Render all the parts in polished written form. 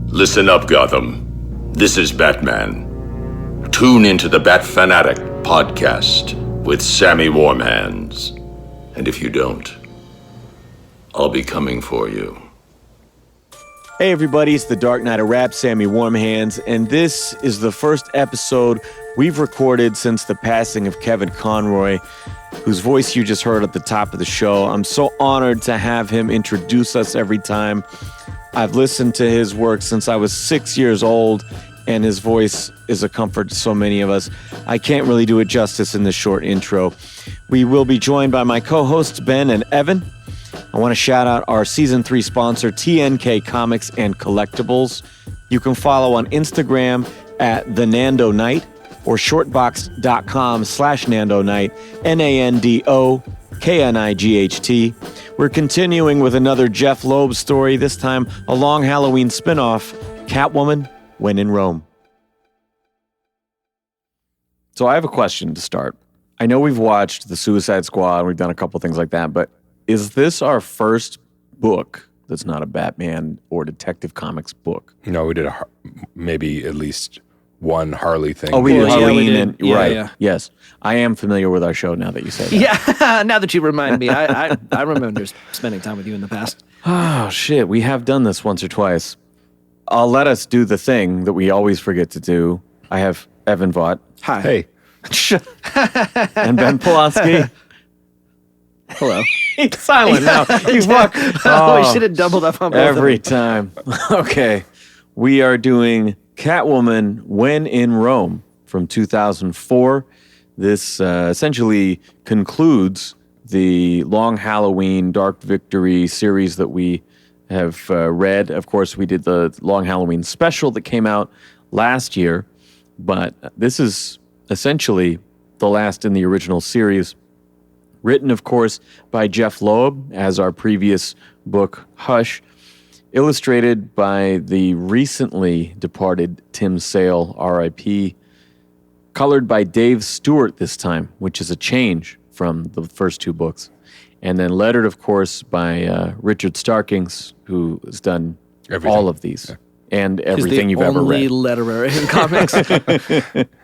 Listen up, Gotham. This is Batman. Tune into the Bat Fanatic podcast with Sammy Warm Hands. And if you don't, I'll be coming for you. Hey everybody, it's the Dark Knight of Rap, Sammy Warm Hands, and this is the first episode we've recorded since the passing of KEVIN Conroy, whose voice you just heard at the top of the show. I'm so honored to have him introduce us every time. I've listened to his work since I was 6 years old, and his voice is a comfort to so many of us. I can't really do it justice in this short intro. We will be joined by my co-hosts, Ben and Evan. I want to shout out our Season 3 sponsor, TNK Comics and Collectibles. You can follow on Instagram at The Nando Night or shortbox.com/Nando Night, NandoKnight. We're continuing with another JEPH LOEB story, this time a long Halloween spinoff, Catwoman, When in Rome. So I have a question to start. I know we've watched The Suicide Squad, and we've done a couple things like that, but is this our first book that's not a Batman or Detective Comics book? No, we did maybe at least one Harley thing. Oh, we did Halloween. Yeah, right. yeah. Yes. I am familiar with our show now that you say that. Yeah, now that you remind me, I remember spending time with you in the past. Oh, shit. We have done this once or twice. I'll let us do the thing that we always forget to do. I have Evan Vaught. Hi. Hey. And Ben Pulaski. Hello. He's silent now. He's walked. Oh, we should have doubled up on both every time. Okay. We are doing Catwoman When in Rome from 2004. This essentially concludes the long Halloween Dark Victory series that we have read. Of course, we did the long Halloween special that came out last year, but this is essentially the last in the original series. Written, of course, by JEPH LOEB, as our previous book, Hush. Illustrated by the recently departed Tim Sale, R.I.P. Colored by Dave Stewart this time, which is a change from the first two books. And then lettered, of course, by Richard Starkings, who has done all of these. Yeah. And everything you've ever read. He's the only letterer in comics.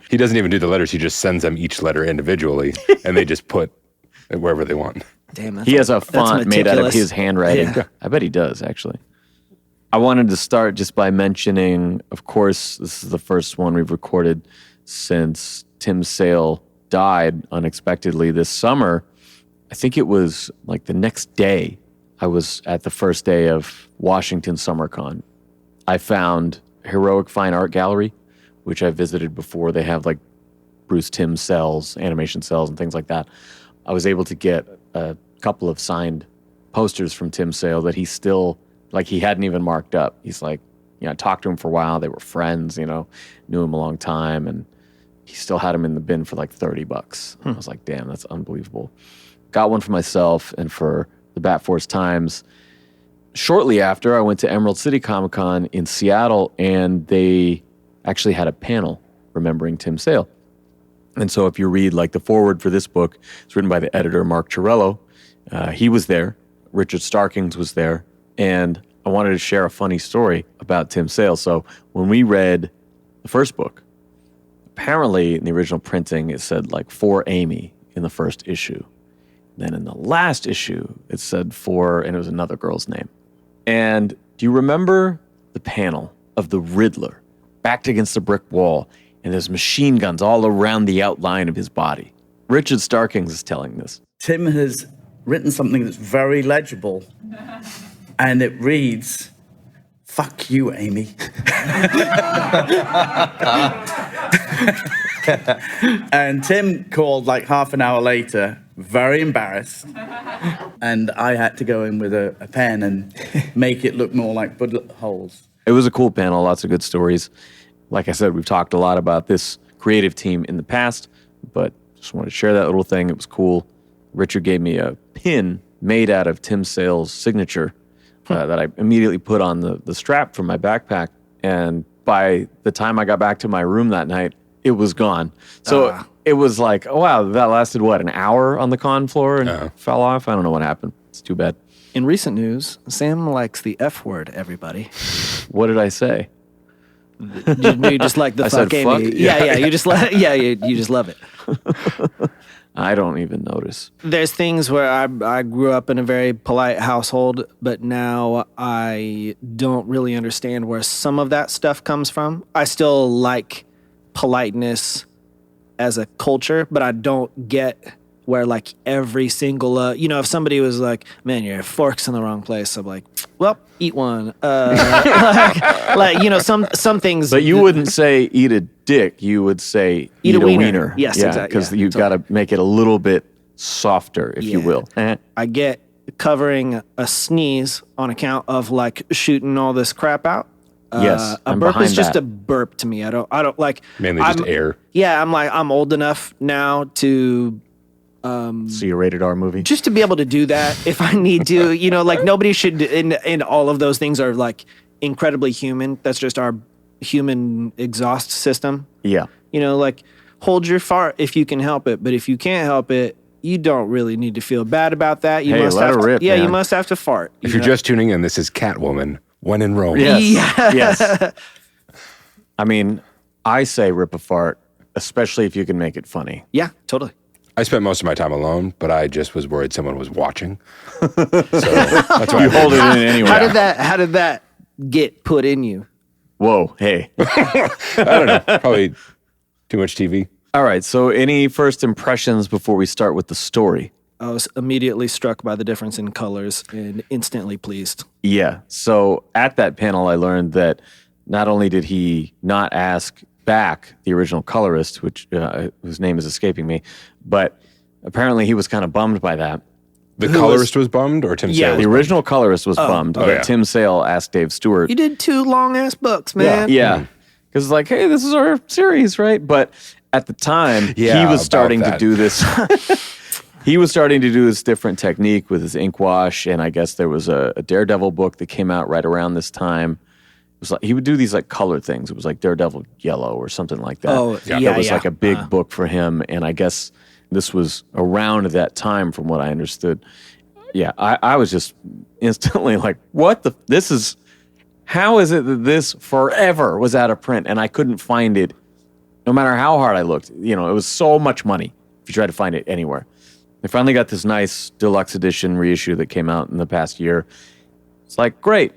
He doesn't even do the letters. He just sends them each letter individually, and they just put it wherever they want. Damn, he has a font made out of his handwriting. Yeah. I bet he does, actually. I wanted to start just by mentioning, of course, this is the first one we've recorded since Tim Sale died unexpectedly this summer. I think it was like the next day I was at the first day of Washington SummerCon. I found Heroic Fine Art Gallery, which I visited before. They have like Bruce Timm cells, animation cells, and things like that. I was able to get a couple of signed posters from Tim Sale that he still, like he hadn't even marked up. He's like, you know, I talked to him for a while. They were friends, you know, knew him a long time, and he still had him in the bin for like $30. I was like, damn, that's unbelievable. Got one for myself and for the Bat Force Times. Shortly after, I went to Emerald City Comic-Con in Seattle, and they actually had a panel remembering Tim Sale. And so if you read like the foreword for this book, it's written by the editor, Mark Chiarello. He was there. Richard Starkings was there. And I wanted to share a funny story about Tim Sale. So when we read the first book, apparently in the original printing, it said like for Amy in the first issue. Then in the last issue, it said for, and it was another girl's name. And do you remember the panel of the Riddler backed against a brick wall, and there's machine guns all around the outline of his body? Richard Starkings is telling this. Tim has written something that's very legible, and it reads, "Fuck you, Amy." And Tim called like half an hour later, very embarrassed, and I had to go in with a pen and make it look more like bullet holes. It was a cool panel, lots of good stories. Like I said, we've talked a lot about this creative team in the past, but just wanted to share that little thing. It was cool. Richard gave me a pin made out of Tim Sale's signature that I immediately put on the strap from my backpack. And by the time I got back to my room that night, it was gone. So it was like, oh, wow, that lasted, what, an hour on the con floor and fell off? I don't know what happened. It's too bad. In recent news, Sam likes the F word, everybody. What did I say? You just like the I fuck, said Amy. fuck? Yeah, you just you just love it. I don't even notice. There's things where I grew up in a very polite household, but now I don't really understand where some of that stuff comes from. I still like politeness as a culture, but I don't get where like every single, if somebody was like, man, your fork's in the wrong place, I'm like, well, eat one. Some things. But you wouldn't say eat a dick. You would say eat a wiener. Yes, yeah, exactly. Because you've got to make it a little bit softer, if you will. I get covering a sneeze on account of like shooting all this crap out. Yes, a I'm burp is behind just that. a burp to me. I don't like. Mainly just air. Yeah, I'm old enough now to See a rated R movie. just to be able to do that if I need to. Like nobody should. And all of those things are like incredibly human. That's just our human exhaust system. Yeah. Like hold your fart if you can help it, but if you can't help it, you don't really need to feel bad about that. You Hey, must let have her to, rip, yeah, man. you must have to fart. If you're just tuning in, this is Catwoman, When in Rome. Yes. Yes. I mean, I say rip a fart, especially if you can make it funny. Yeah, totally. I spent most of my time alone, but I just was worried someone was watching. So that's why You hold it in anyway. How did that get put in you? Whoa, hey. I don't know. Probably too much TV. All right, so any first impressions before we start with the story? I was immediately struck by the difference in colors and instantly pleased. Yeah, so at that panel, I learned that not only did he not ask back the original colorist, whose name is escaping me, but apparently he was kind of bummed by that. The colorist was bummed, or Tim Sale? The original colorist was bummed, but yeah. Tim Sale asked Dave Stewart. You did 2 long-ass books, man. Yeah, because it's like, hey, this is our series, right? But at the time, he Yeah, was starting to about do this. He was starting to do this different technique with his ink wash, and I guess there was a Daredevil book that came out right around this time. It was like he would do these like color things. It was like Daredevil Yellow or something like that. Oh, yeah, That was yeah. like a big book for him, and I guess this was around that time, from what I understood. Yeah, I was just instantly like, what the? How is it that this forever was out of print and I couldn't find it, no matter how hard I looked? It was so much money if you tried to find it anywhere. I finally got this nice deluxe edition reissue that came out in the past year. It's like, great.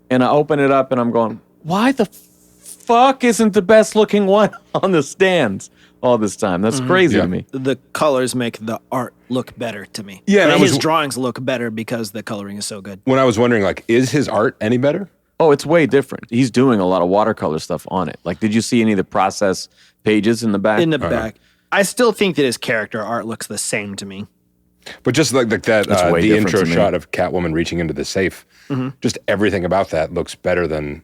And I open it up and I'm going, why the fuck isn't the best looking one on the stands all this time? That's crazy to me. The colors make the art look better to me. Yeah, and his drawings look better because the coloring is so good. When I was wondering, like, is his art any better? Oh, it's way different. He's doing a lot of watercolor stuff on it. Like, did you see any of the process pages in the back? In the back. I still think that his character art looks the same to me. But just like that, way the different intro to me. shot of Catwoman reaching into the safe, just everything about that looks better than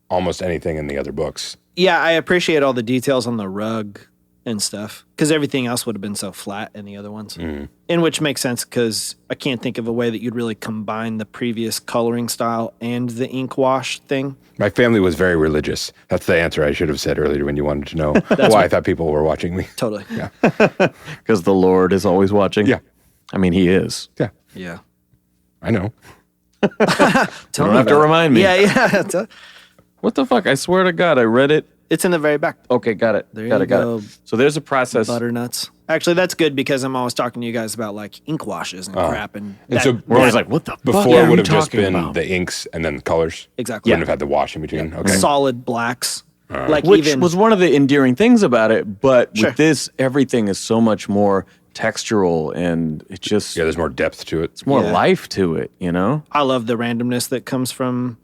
almost anything in the other books. Yeah, I appreciate all the details on the rug and stuff because everything else would have been so flat in the other ones. In which makes sense because I can't think of a way that you'd really combine the previous coloring style and the ink wash thing. My family was very religious. That's the answer I should have said earlier when you wanted to know why I thought people were watching me. Totally. Yeah. Because the Lord is always watching? Yeah. I mean, he is. Yeah. Yeah. I know. You don't have to remind me. Yeah. What the fuck? I swear to God, I read it. It's in the very back. Okay, got it. There got you it, got go. it. So there's a process. Butternuts. Actually, that's good because I'm always talking to you guys about like ink washes and crap. And so We're always like, what the fuck Before are it would you have just talking been about? the inks and then the colors. Exactly. Wouldn't have had the wash in between. Okay. solid blacks. Like Which even was one of the endearing things about it, but Sure. with this, everything is so much more textural and it just, Yeah, there's more depth to it. it's more Yeah. life to it, you know? I love the randomness that comes from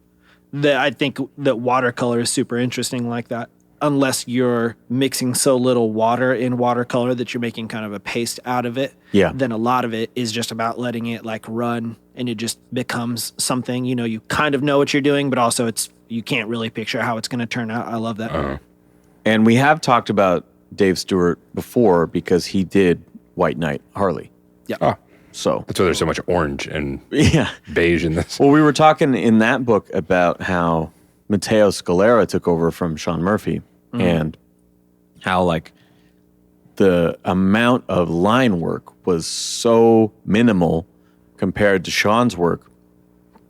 the. I think that watercolor is super interesting like that. Unless you're mixing so little water in watercolor that you're making kind of a paste out of it, Yeah. then a lot of it is just about letting it like run and it just becomes something, you kind of know what you're doing, but also you can't really picture how it's going to turn out. I love that. And we have talked about Dave Stewart before because he did White Knight Harley. Yeah. Oh, So, that's why there's so much orange and yeah. beige in this. Well, we were talking in that book about how Matteo Scalera took over from Sean Murphy and how like the amount of line work was so minimal compared to Sean's work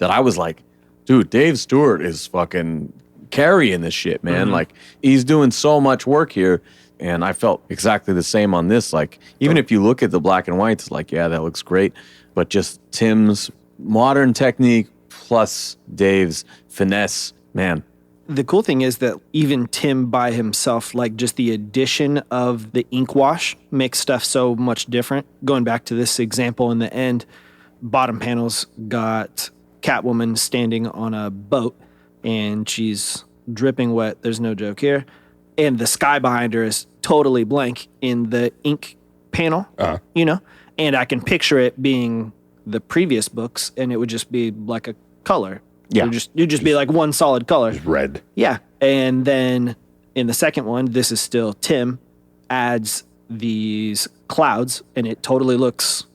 that I was like, dude, Dave Stewart is fucking carrying this shit, man. Like, he's doing so much work here. And I felt exactly the same on this. Like, even if you look at the black and whites, like, yeah, that looks great. But just Tim's modern technique plus Dave's finesse, man. The cool thing is that even Tim by himself, like just the addition of the ink wash makes stuff so much different. Going back to this example in the end, bottom panels got Catwoman standing on a boat and she's dripping wet. There's no joke here. And the sky behind her is totally blank in the ink panel, you know? And I can picture it being the previous books and it would just be like a color. Yeah. You'd just be like one solid color. Just red. Yeah. And then in the second one, this is still Tim adds these clouds and it totally looks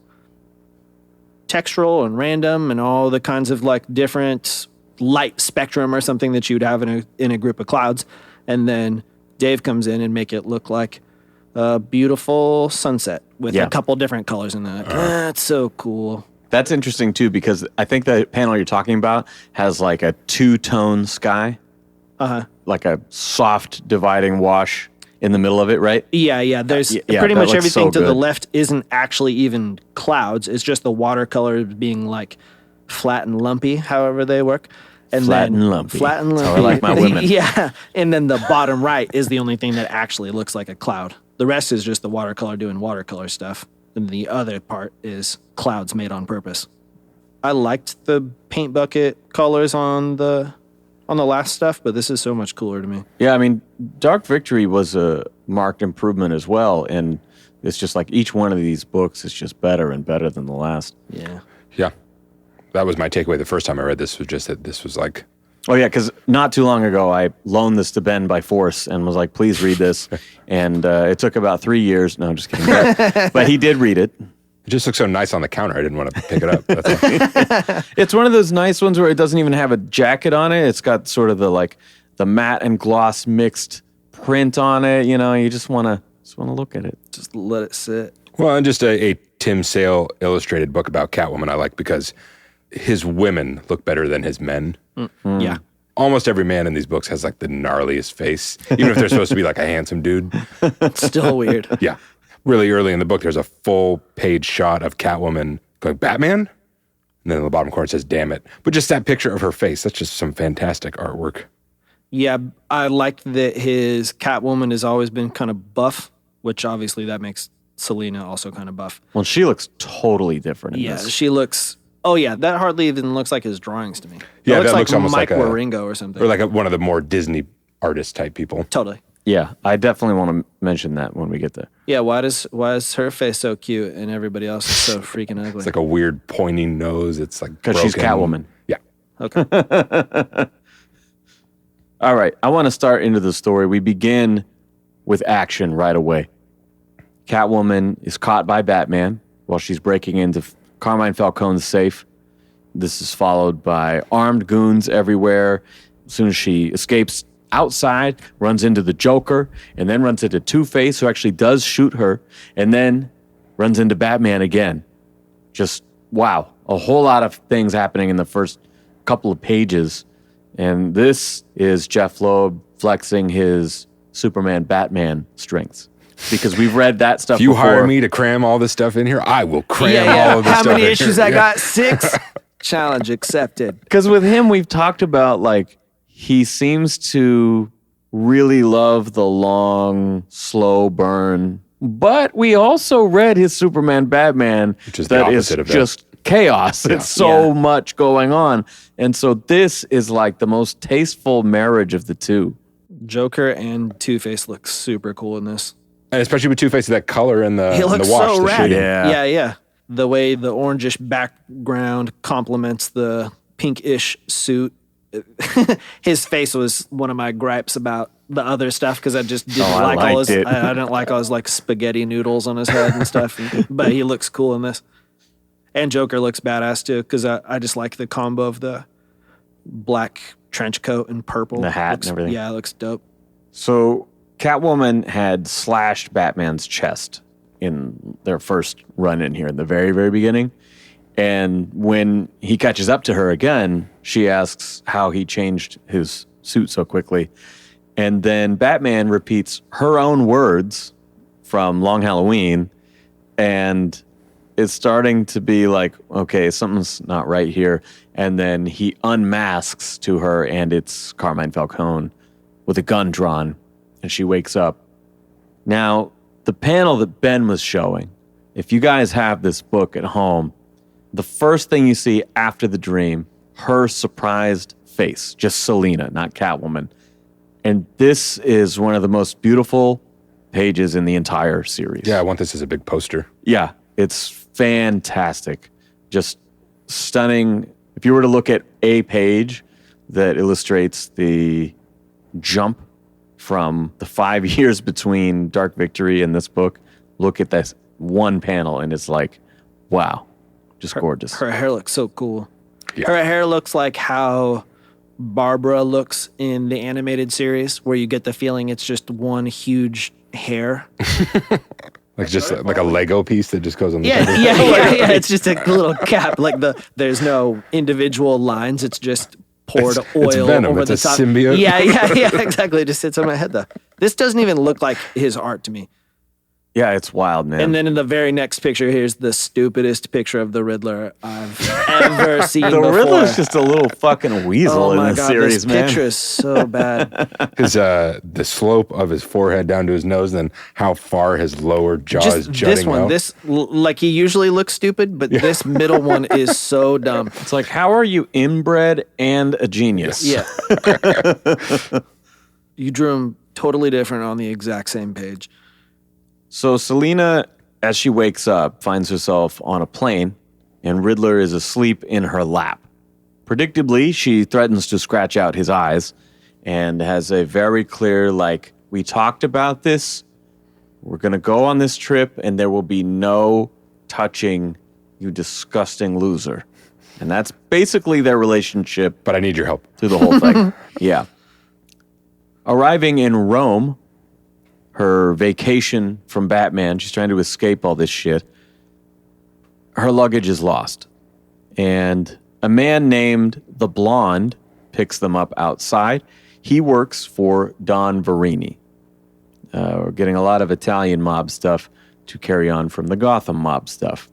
textural and random and all the kinds of like different light spectrum or something that you'd have in a group of clouds. And then Dave comes in and make it look like a beautiful sunset with a couple different colors in that. That's so cool. That's interesting too, because I think the panel you're talking about has like a two-tone sky, like a soft dividing wash in the middle of it, right? Yeah. There's pretty much everything to the left isn't actually even clouds. It's just the watercolors being like flat and lumpy, however they work. And Flat and lumpy. Flat and lumpy. That's how I like my women. Yeah. And then the bottom right is the only thing that actually looks like a cloud. The rest is just the watercolor doing watercolor stuff. And the other part is clouds made on purpose. I liked the paint bucket colors on the last stuff, but this is so much cooler to me. Yeah, I mean, Dark Victory was a marked improvement as well, and it's just like each one of these books is just better and better than the last. Yeah. Yeah. That was my takeaway the first time I read this, was just that this was like... Oh, yeah, because not too long ago, I loaned this to Ben by force and was like, please read this. And it took about 3 years. No, I'm just kidding. But he did read it. It just looks so nice on the counter. I didn't want to pick it up. That's all. It's one of those nice ones where it doesn't even have a jacket on it. It's got sort of the matte and gloss mixed print on it. You know, you just want to look at it. Just let it sit. Well, and just a Tim Sale illustrated book about Catwoman I like because his women look better than his men. Mm-hmm. Yeah. Almost every man in these books has like the gnarliest face, even if they're supposed to be like a handsome dude. It's still weird. Yeah. Really early in the book, there's a full page shot of Catwoman going, Batman? And then in the bottom corner it says, damn it. But just that picture of her face, that's just some fantastic artwork. Yeah, I liked that his Catwoman has always been kind of buff, which obviously that makes Selena also kind of buff. Well, she looks totally different in this. She looks... Oh, yeah, that hardly even looks like his drawings to me. Yeah, that looks almost Mike like Waringo or something. Or like one of the more Disney artist type people. Totally. Yeah, I definitely want to mention that when we get there. Yeah, why is her face so cute and everybody else is so freaking ugly? It's like a weird pointing nose. It's like because she's Catwoman. Yeah. Okay. All right, I want to start into the story. We begin with action right away. Catwoman is caught by Batman while she's breaking into Carmine Falcone's safe. This is followed by armed goons everywhere. As soon as she escapes outside, runs into the Joker, and then runs into Two-Face, who actually does shoot her, and then runs into Batman again. Just, wow. A whole lot of things happening in the first couple of pages. And this is JEPH LOEB flexing his Superman Batman strengths. Because we've read that stuff before. If you before. hire me to cram all this stuff in here, I will cram all of this How stuff in many issues here. I got? 6? Challenge accepted. Because with him, we've talked about, like, he seems to really love the long, slow burn. But we also read his Superman Batman Which is the that is opposite of that. just chaos. It's so much going on. And so this is like the most tasteful marriage of the two. Joker and Two-Face look super cool in this. And especially with Two-Face, that color and the, He looks the wash. so the rad. shading. Yeah. The way the orangish background complements the pinkish suit. His face was one of my gripes about the other stuff because I just didn't like all his. I didn't like all his like spaghetti noodles on his head and stuff. But he looks cool in this, and Joker looks badass too because I just like the combo of the black trench coat and purple, the hat and everything. Yeah, it looks dope. So Catwoman had slashed Batman's chest in their first run in here in the very, very beginning. And when he catches up to her again, she asks how he changed his suit so quickly. And then Batman repeats her own words from Long Halloween, and it's starting to be like, okay, something's not right here. And then he unmasks to her, and it's Carmine Falcone with a gun drawn, and she wakes up. Now, the panel that Ben was showing, if you guys have this book at home, the first thing you see after the dream, her surprised face, just Selina, not Catwoman. And this is one of the most beautiful pages in the entire series. Yeah, I want this as a big poster. Yeah, it's fantastic. Just stunning. If you were to look at a page that illustrates the jump from the 5 years between Dark Victory and this book, look at this one panel and it's like, wow, just gorgeous. Her hair looks so cool. Yeah. Her hair looks like how Barbara looks in the animated series, where you get the feeling it's just one huge hair. Like just like a Lego piece that just goes on the Yeah, cover. yeah. It's just a little cap. Like there's no individual lines. It's just poured It's oil Venom. over It's the a top. symbiote. Yeah, exactly. It just sits on my head though. This doesn't even look like his art to me. Yeah, it's wild, man. And then in the very next picture, here's the stupidest picture of the Riddler I've ever seen the before. Riddler's just a little fucking weasel Oh in my this God, series, this man. picture is so bad. The slope of his forehead down to his nose, and then how far his lower jaw is Just jutting this one, out. like he usually looks stupid, but this middle one is so dumb. It's like, how are you inbred and a genius? Yeah. You drew him totally different on the exact same page. So Selina, as she wakes up, finds herself on a plane, and Riddler is asleep in her lap. Predictably, she threatens to scratch out his eyes and has a very clear, like, we talked about this. We're going to go on this trip, and there will be no touching, you disgusting loser. And that's basically their relationship But I need your help. through the whole thing. Yeah. Arriving in Rome, her vacation from Batman, she's trying to escape all this shit. Her luggage is lost. And a man named the Blonde picks them up outside. He works for Don Verini. We're getting a lot of Italian mob stuff to carry on from the Gotham mob stuff.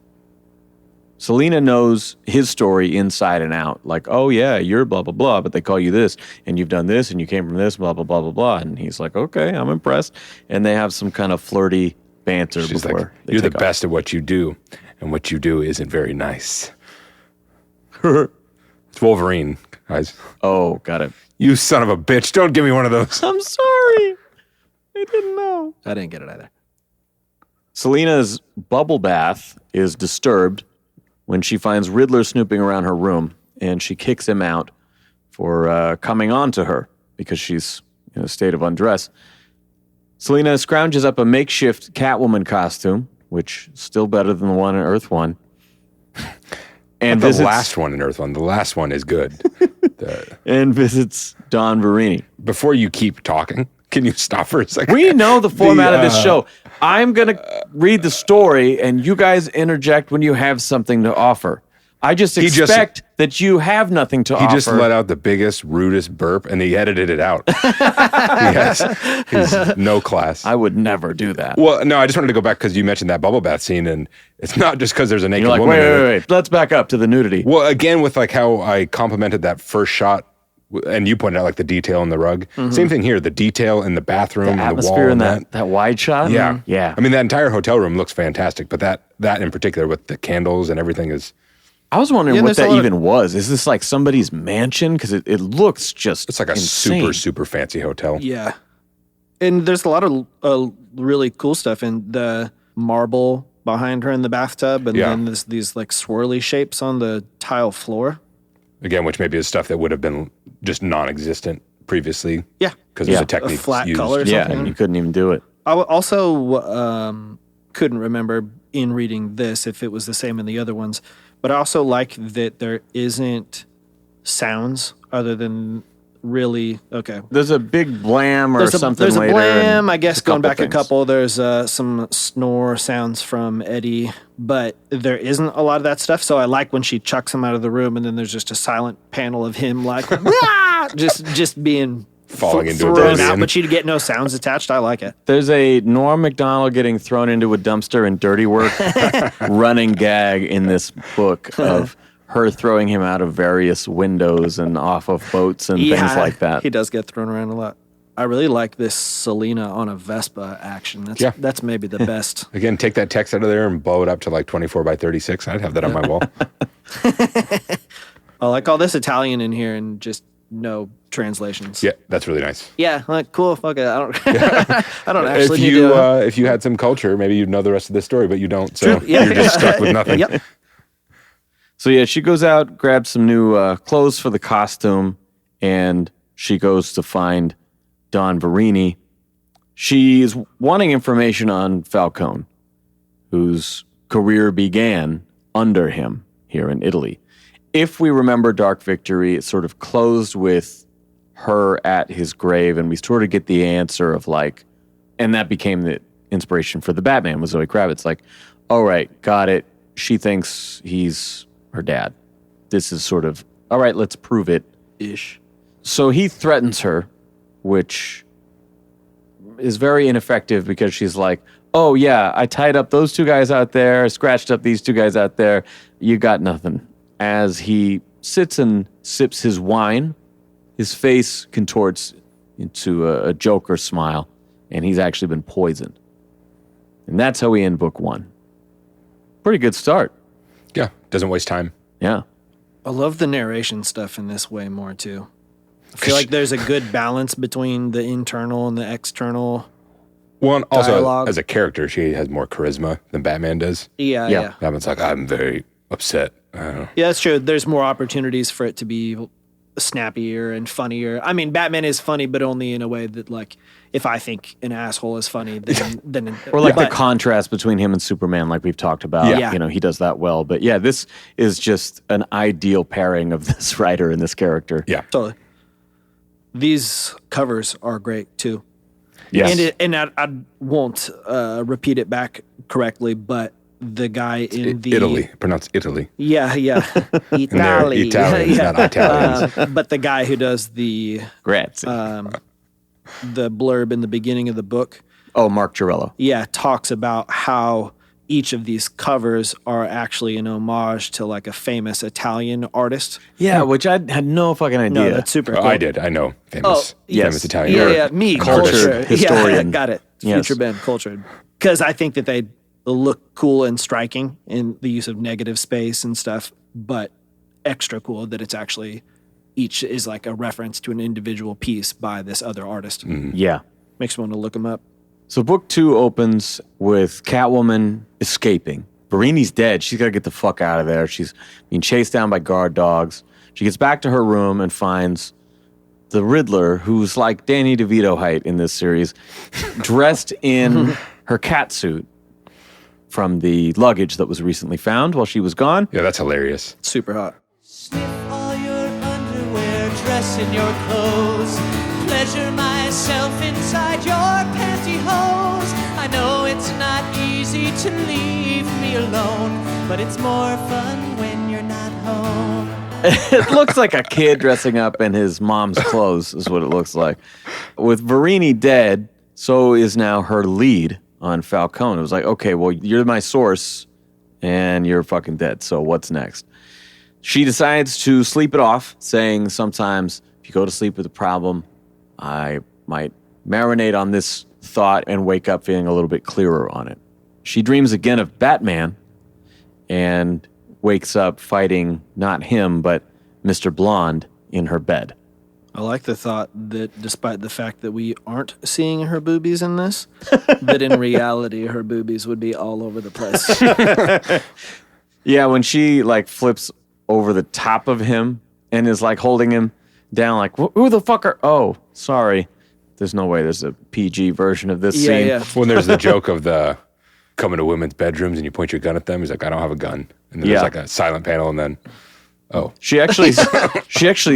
Selina knows his story inside and out. Like, oh yeah, you're blah, blah, blah, but they call you this, and you've done this, and you came from this, blah, blah, blah, blah, blah. And he's like, okay, I'm impressed. And they have some kind of flirty banter She's before like, they you're the take off. best at what you do, and what you do isn't very nice. It's Wolverine, guys. Oh, got it. You son of a bitch. Don't give me one of those. I'm sorry. I didn't know. I didn't get it either. Selina's bubble bath is disturbed when she finds Riddler snooping around her room, and she kicks him out for coming on to her because she's in a state of undress. Selina scrounges up a makeshift Catwoman costume, which is still better than the one in Earth One. And The visits, last one in Earth One. The last one is good. and visits Don Verini. Before you keep talking, can you stop for a second? We know the format of this show. I'm going to read the story, and you guys interject when you have something to offer. I just expect that you have nothing to offer. He just let out the biggest, rudest burp, and he edited it out. He's no class. I would never do that. Well, no, I just wanted to go back because you mentioned that bubble bath scene, and it's not just because there's a naked You're like, woman in it. wait. Let's back up to the nudity. Well, again, with like how I complimented that first shot, and you pointed out like the detail in the rug. Same thing here, the detail in the bathroom, The and the wall, atmosphere in and that wide shot. Yeah, Yeah. I mean, that entire hotel room looks fantastic, but that in particular with the candles and everything is. I was wondering Yeah, what there's a that lot of- even was. Is this like somebody's mansion? Because it looks just It's like a insane. super fancy hotel. Yeah. And there's a lot of really cool stuff in the marble behind her in the bathtub, and Yeah. then there's these like swirly shapes on the tile floor. Again, which maybe is stuff that would have been just non-existent previously. Yeah. Because there's Yeah. a technique A flat used. color. Yeah, something. and you couldn't even do it. I also couldn't remember in reading this if it was the same in the other ones, but I also like that there isn't sounds other than really okay. There's a big blam or something There's a later. blam, I guess, going back things. a couple. There's some snore sounds from Eddie, but there isn't a lot of that stuff. So I like when she chucks him out of the room, and then there's just a silent panel of him like, just being falling into thrown out, oblivion. but you get no sounds attached. I like it. There's a Norm Macdonald getting thrown into a dumpster in Dirty Work running gag in this book of her throwing him out of various windows and off of boats and things like that. He does get thrown around a lot. I really like this Selena on a Vespa action. That's maybe the best. Again, take that text out of there and blow it up to like 24 by 36. I'd have that on my wall. I like all this Italian in here and just no translations. Yeah, that's really nice. Yeah, like cool. Fuck it. I don't. I don't actually need to. If you had some culture, maybe you'd know the rest of this story, but you don't. So you're just stuck with nothing. Yep. So yeah, she goes out, grabs some new clothes for the costume, and she goes to find Don Verini. She's wanting information on Falcone, whose career began under him here in Italy. If we remember Dark Victory, it sort of closed with her at his grave, and we sort of get the answer of like, and that became the inspiration for the Batman with Zoe Kravitz. Like, all right, got it. She thinks he's her dad. This is sort of, all right, let's prove it ish. So he threatens her, which is very ineffective because she's like, oh yeah, I tied up those two guys out there, scratched up these two guys out there. You got nothing. As he sits and sips his wine, his face contorts into a Joker smile, and he's actually been poisoned. And that's how we end book one. Pretty good start. Yeah, doesn't waste time. Yeah. I love the narration stuff in this way more too. I feel like there's a good balance between the internal and the external. Well, and also dialogue. as a character, she has more charisma than Batman does. Yeah. Batman's like, I'm very upset. I don't know. Yeah, that's true. There's more opportunities for it to be snappier and funnier. I mean, Batman is funny, but only in a way that, like, if I think an asshole is funny, then Or like the contrast between him and Superman, like we've talked about. Yeah. You know, he does that well. But yeah, this is just an ideal pairing of this writer and this character. Yeah. totally. These covers are great too. Yes. And I won't repeat it back correctly, but the guy in the Italy, pronounced Italy. Yeah, And they're Italy. Italians, not Italians. But the guy who does the Grazie. the blurb in the beginning of the book, Mark Girello. talks about how each of these covers are actually an homage to like a famous Italian artist. Yeah, which I had no fucking idea. No, that's super cool. I did. I know famous Italian. Yeah, me, Cultured cultured historian. Yeah, got it. Yes. Future Ben, cultured. Because I think that they look cool and striking in the use of negative space and stuff, but extra cool that it's actually each is like a reference to an individual piece by this other artist. Yeah. Makes me want to look them up. So book 2 opens with Catwoman escaping. Verini's dead. She's got to get the fuck out of there. She's being chased down by guard dogs. She gets back to her room and finds the Riddler, who's like Danny DeVito height in this series, dressed in her cat suit from the luggage that was recently found while she was gone. Yeah, that's hilarious. Super hot. Sniff all your underwear, dress in your clothes. Pleasure myself inside your pantyhose. I know it's not easy to leave me alone, but it's more fun when you're not home. It looks like a kid dressing up in his mom's clothes is what it looks like. With Verini dead, so is now her lead on Falcone. It was like, okay, well, you're my source and you're fucking dead. So what's next? She decides to sleep it off, saying sometimes if you go to sleep with a problem, I might marinate on this thought and wake up feeling a little bit clearer on it. She dreams again of Batman and wakes up fighting not him, but Mr. Blonde in her bed. I like the thought that despite the fact that we aren't seeing her boobies in this, that in reality her boobies would be all over the place. Yeah, when she like flips over the top of him and is like holding him down like, who the fuck are... Oh, sorry. There's no way there's a PG version of this scene. Yeah. When there's the joke of the coming to women's bedrooms and you point your gun at them, he's like, I don't have a gun. And then there's like a silent panel and then Oh. She actually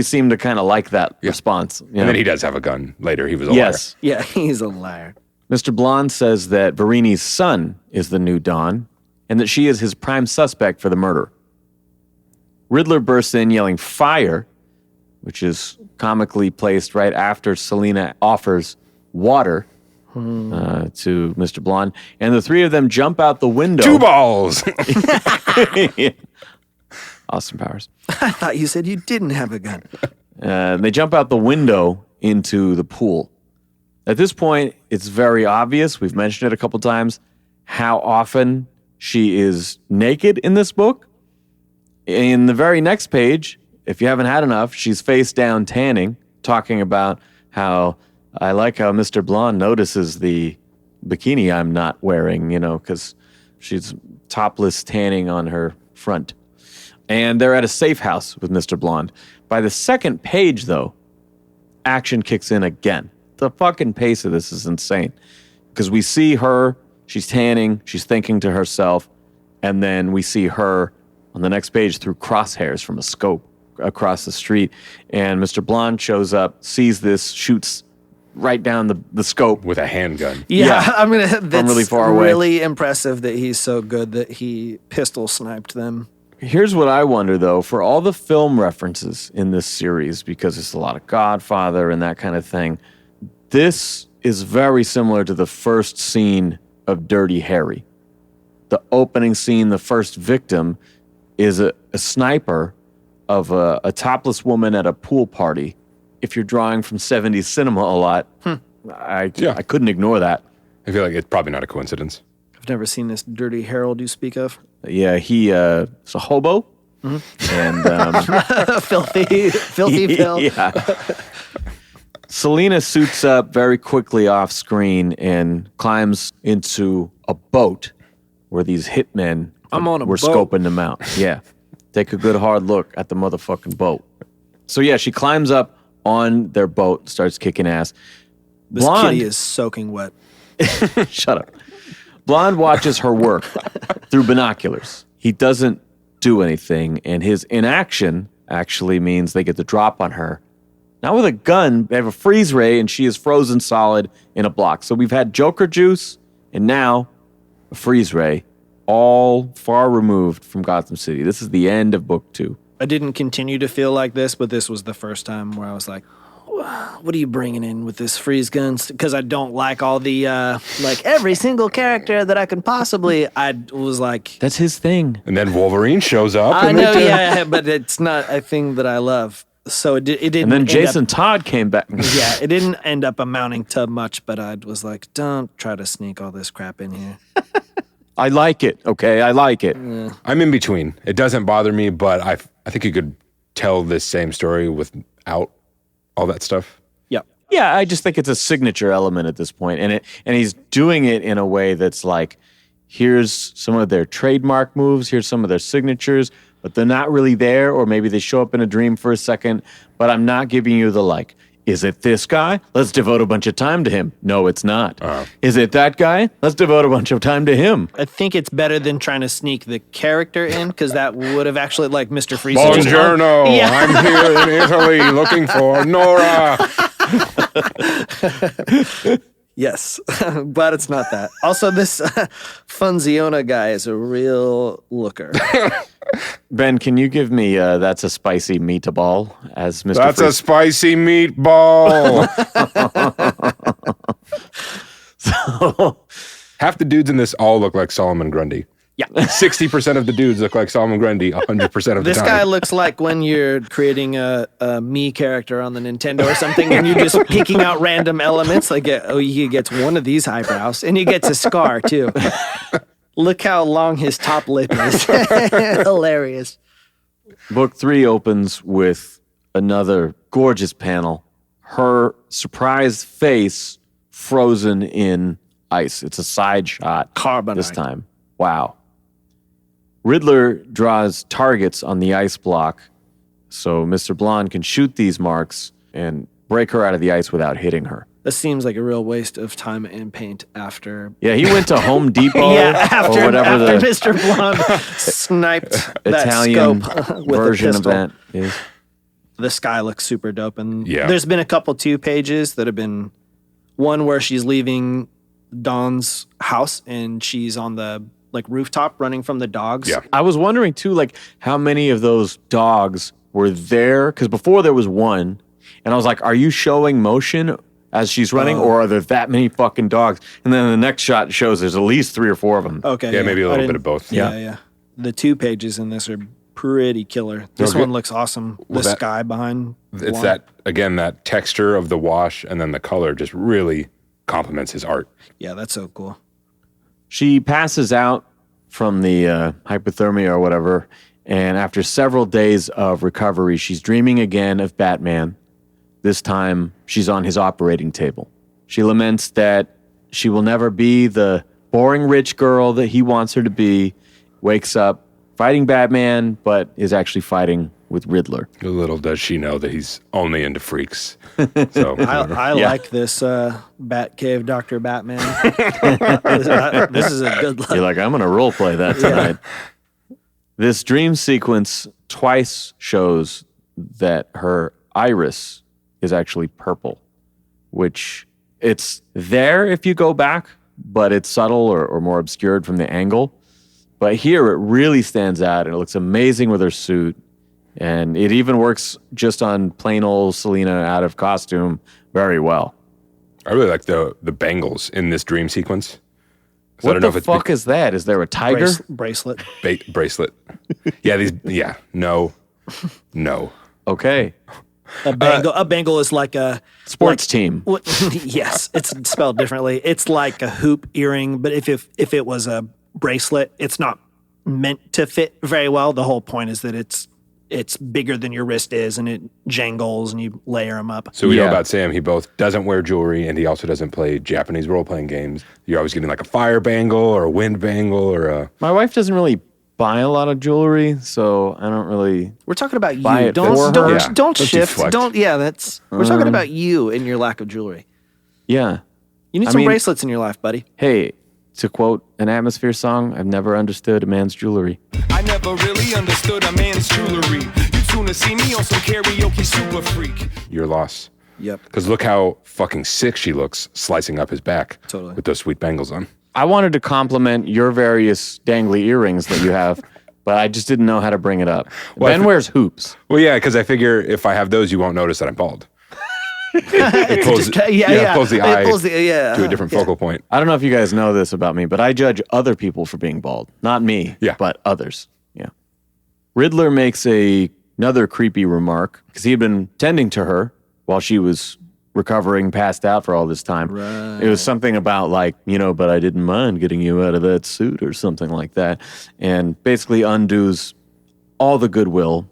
seemed to kind of like that response. And then he does have a gun later. He was a yes. liar. Yeah, he's a liar. Mr. Blonde says that Varini's son is the new Dawn and that she is his prime suspect for the murder. Riddler bursts in yelling fire, which is comically placed right after Selina offers water to Mr. Blonde. And the three of them jump out the window. 2 balls! Yeah. Austin Powers. I thought you said you didn't have a gun. They jump out the window into the pool. At this point, it's very obvious, we've mentioned it a couple times, how often she is naked in this book. In the very next page, if you haven't had enough, she's face down tanning, talking about how I like how Mr. Blonde notices the bikini I'm not wearing, because she's topless tanning on her front. And they're at a safe house with Mr. Blonde. By the second page, though, action kicks in again. The fucking pace of this is insane. Because we see her, she's tanning, she's thinking to herself, and then we see her on the next page through crosshairs from a scope across the street. And Mr. Blonde shows up, sees this, shoots right down the scope. With a handgun. Yeah. I mean, that's really far away. Really impressive that he's so good that he pistol sniped them. Here's what I wonder, though, for all the film references in this series, because it's a lot of Godfather and that kind of thing, this is very similar to the first scene of Dirty Harry. The opening scene, the first victim, is a sniper of a topless woman at a pool party. If you're drawing from 70s cinema a lot, I couldn't ignore that. I feel like it's probably not a coincidence. I've never seen this Dirty Harold you speak of. Yeah, he's a hobo. And filthy Phil. Yeah. Selina suits up very quickly off screen and climbs into a boat where these hitmen were scoping them out. Yeah. Take a good hard look at the motherfucking boat. So yeah, she climbs up on their boat, starts kicking ass. This kitty is soaking wet. Shut up. Blonde watches her work through binoculars. He doesn't do anything, and his inaction actually means they get the drop on her. Not with a gun, they have a freeze ray, and she is frozen solid in a block. So we've had Joker juice, and now a freeze ray, all far removed from Gotham City. This is the end of book 2. I didn't continue to feel like this, but this was the first time where I was like, what are you bringing in with this freeze guns? Because I don't like all the, every single character that I can possibly, I was like... That's his thing. And then Wolverine shows up. I know, yeah, but it's not a thing that I love. So it didn't. And then Jason Todd came back. Yeah, it didn't end up amounting to much, but I was like, don't try to sneak all this crap in here. I like it, okay? I like it. Yeah. I'm in between. It doesn't bother me, but I think you could tell this same story without all that stuff. Yeah. Yeah, I just think it's a signature element at this point. And he's doing it in a way that's like, here's some of their trademark moves, here's some of their signatures, but they're not really there, or maybe they show up in a dream for a second, but I'm not giving you the like, is it this guy? Let's devote a bunch of time to him. No, it's not. Is it that guy? Let's devote a bunch of time to him. I think it's better than trying to sneak the character in, because that would have actually, like Mr. Freeze. Buongiorno, yeah. I'm here in Italy looking for Nora. Yes, but it's not that. Also, this Funziona guy is a real looker. Ben, can you give me that's a spicy meatball as Mr. That's Freeze? a spicy meatball. So, half the dudes in this all look like Solomon Grundy. Yeah. 60% of the dudes look like Solomon Grundy 100% of the time. This guy looks like when you're creating a me character on the Nintendo or something, and you're just picking out random elements. Like, he gets one of these eyebrows, and he gets a scar, too. Look how long his top lip is. Hilarious. Book 3 opens with another gorgeous panel. Her surprised face frozen in ice. It's a side shot Carbonite. this time. Wow. Riddler draws targets on the ice block so Mr. Blonde can shoot these marks, and break her out of the ice without hitting her. This seems like a real waste of time and paint after. Yeah, he went to Home Depot after, or whatever after the Mr. Blonde sniped that Italian scope with version a of pistol. that is. The sky looks super dope, and Yeah. there's been a couple 2 pages that have been one where she's leaving Dawn's house and she's on the rooftop running from the dogs. Yeah. I was wondering too, like how many of those dogs were there? Because before there was one, and I was like, are you showing motion as she's running, or are there that many fucking dogs? And then the next shot shows there's at least 3 or 4 of them. Okay. Yeah, maybe a I little bit didn't- of both. Yeah. The 2 pages in this are pretty killer. This Okay. one looks awesome. The that- sky behind. It's Blonde. that, again, that texture of the wash and then the color just really complements his art. Yeah, that's so cool. She passes out from the hypothermia or whatever, and after several days of recovery, she's dreaming again of Batman. This time, she's on his operating table. She laments that she will never be the boring rich girl that he wants her to be, wakes up fighting Batman, but is actually fighting with Riddler. Little does she know that he's only into freaks. So I Yeah. like this Batcave Dr. Batman. This is a good look. You're like, I'm going to role play that tonight. This dream sequence twice shows that her iris is actually purple, which it's there if you go back, but it's subtle or more obscured from the angle. But here it really stands out, and it looks amazing with her suit. And it even works just on plain old Selena out of costume very well. I really like the bangles in this dream sequence. So I What don't know the if it's fuck is that? Is there a tiger? Bracelet. bracelet. No. Okay. A bangle is like a Sports team. Well, yes, it's spelled differently. It's like a hoop earring, but if it was a bracelet, it's not meant to fit very well. The whole point is that it's bigger than your wrist is, and it jangles, and you layer them up. So we know Yeah. about Sam. He both doesn't wear jewelry and he also doesn't play Japanese role-playing games. You're always getting like a fire bangle or a wind bangle or a... My wife doesn't really buy a lot of jewelry, so I don't really. We're talking about Buy you. it for her? Don't Yeah. Don't shift. deflect. Don't. Yeah, that's. We're talking about you and your lack of jewelry. Yeah. You need I some mean- bracelets in your life, buddy. Hey, to quote an Atmosphere song, I've never understood a man's jewelry. I never really understood a man's jewelry. You tune to see me on some karaoke super freak. Your loss. Yep. Because look how fucking sick she looks slicing up his back Totally. with those sweet bangles on. I wanted to compliment your various dangly earrings that you have, but I just didn't know how to bring it up. Well, Ben wears hoops. Well, yeah, because I figure if I have those, you won't notice that I'm bald. It pulls, Just- yeah. It pulls the It eye pulls the- yeah. to a different focal point. I don't know if you guys know this about me, but I judge other people for being bald. Not me, Yeah. but others. Yeah. Riddler makes another creepy remark because he had been tending to her while she was recovering, passed out for all this time. It was something about like, but I didn't mind getting you out of that suit or something like that. And basically undoes all the goodwill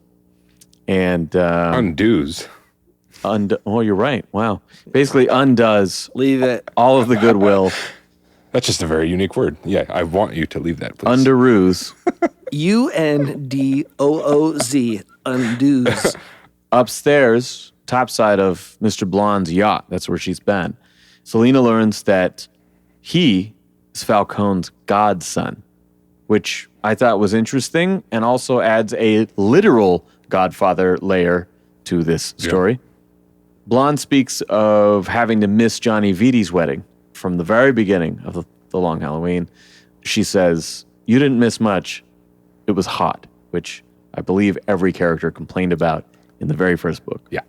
and Undoes. oh, you're right. Wow. Basically undoes Leave it. all of the goodwill, That's just a very unique word. Yeah, I want you to leave that, please. underoos. UNDOOZ. Undoes. Upstairs, topside of Mr. Blonde's yacht. That's where she's been. Selena learns that he is Falcone's godson, which I thought was interesting and also adds a literal godfather layer to this story. Blonde speaks of having to miss Johnny Vidi's wedding from the very beginning of the Long Halloween. She says, "You didn't miss much. It was hot," which I believe every character complained about in the very first book. Yeah.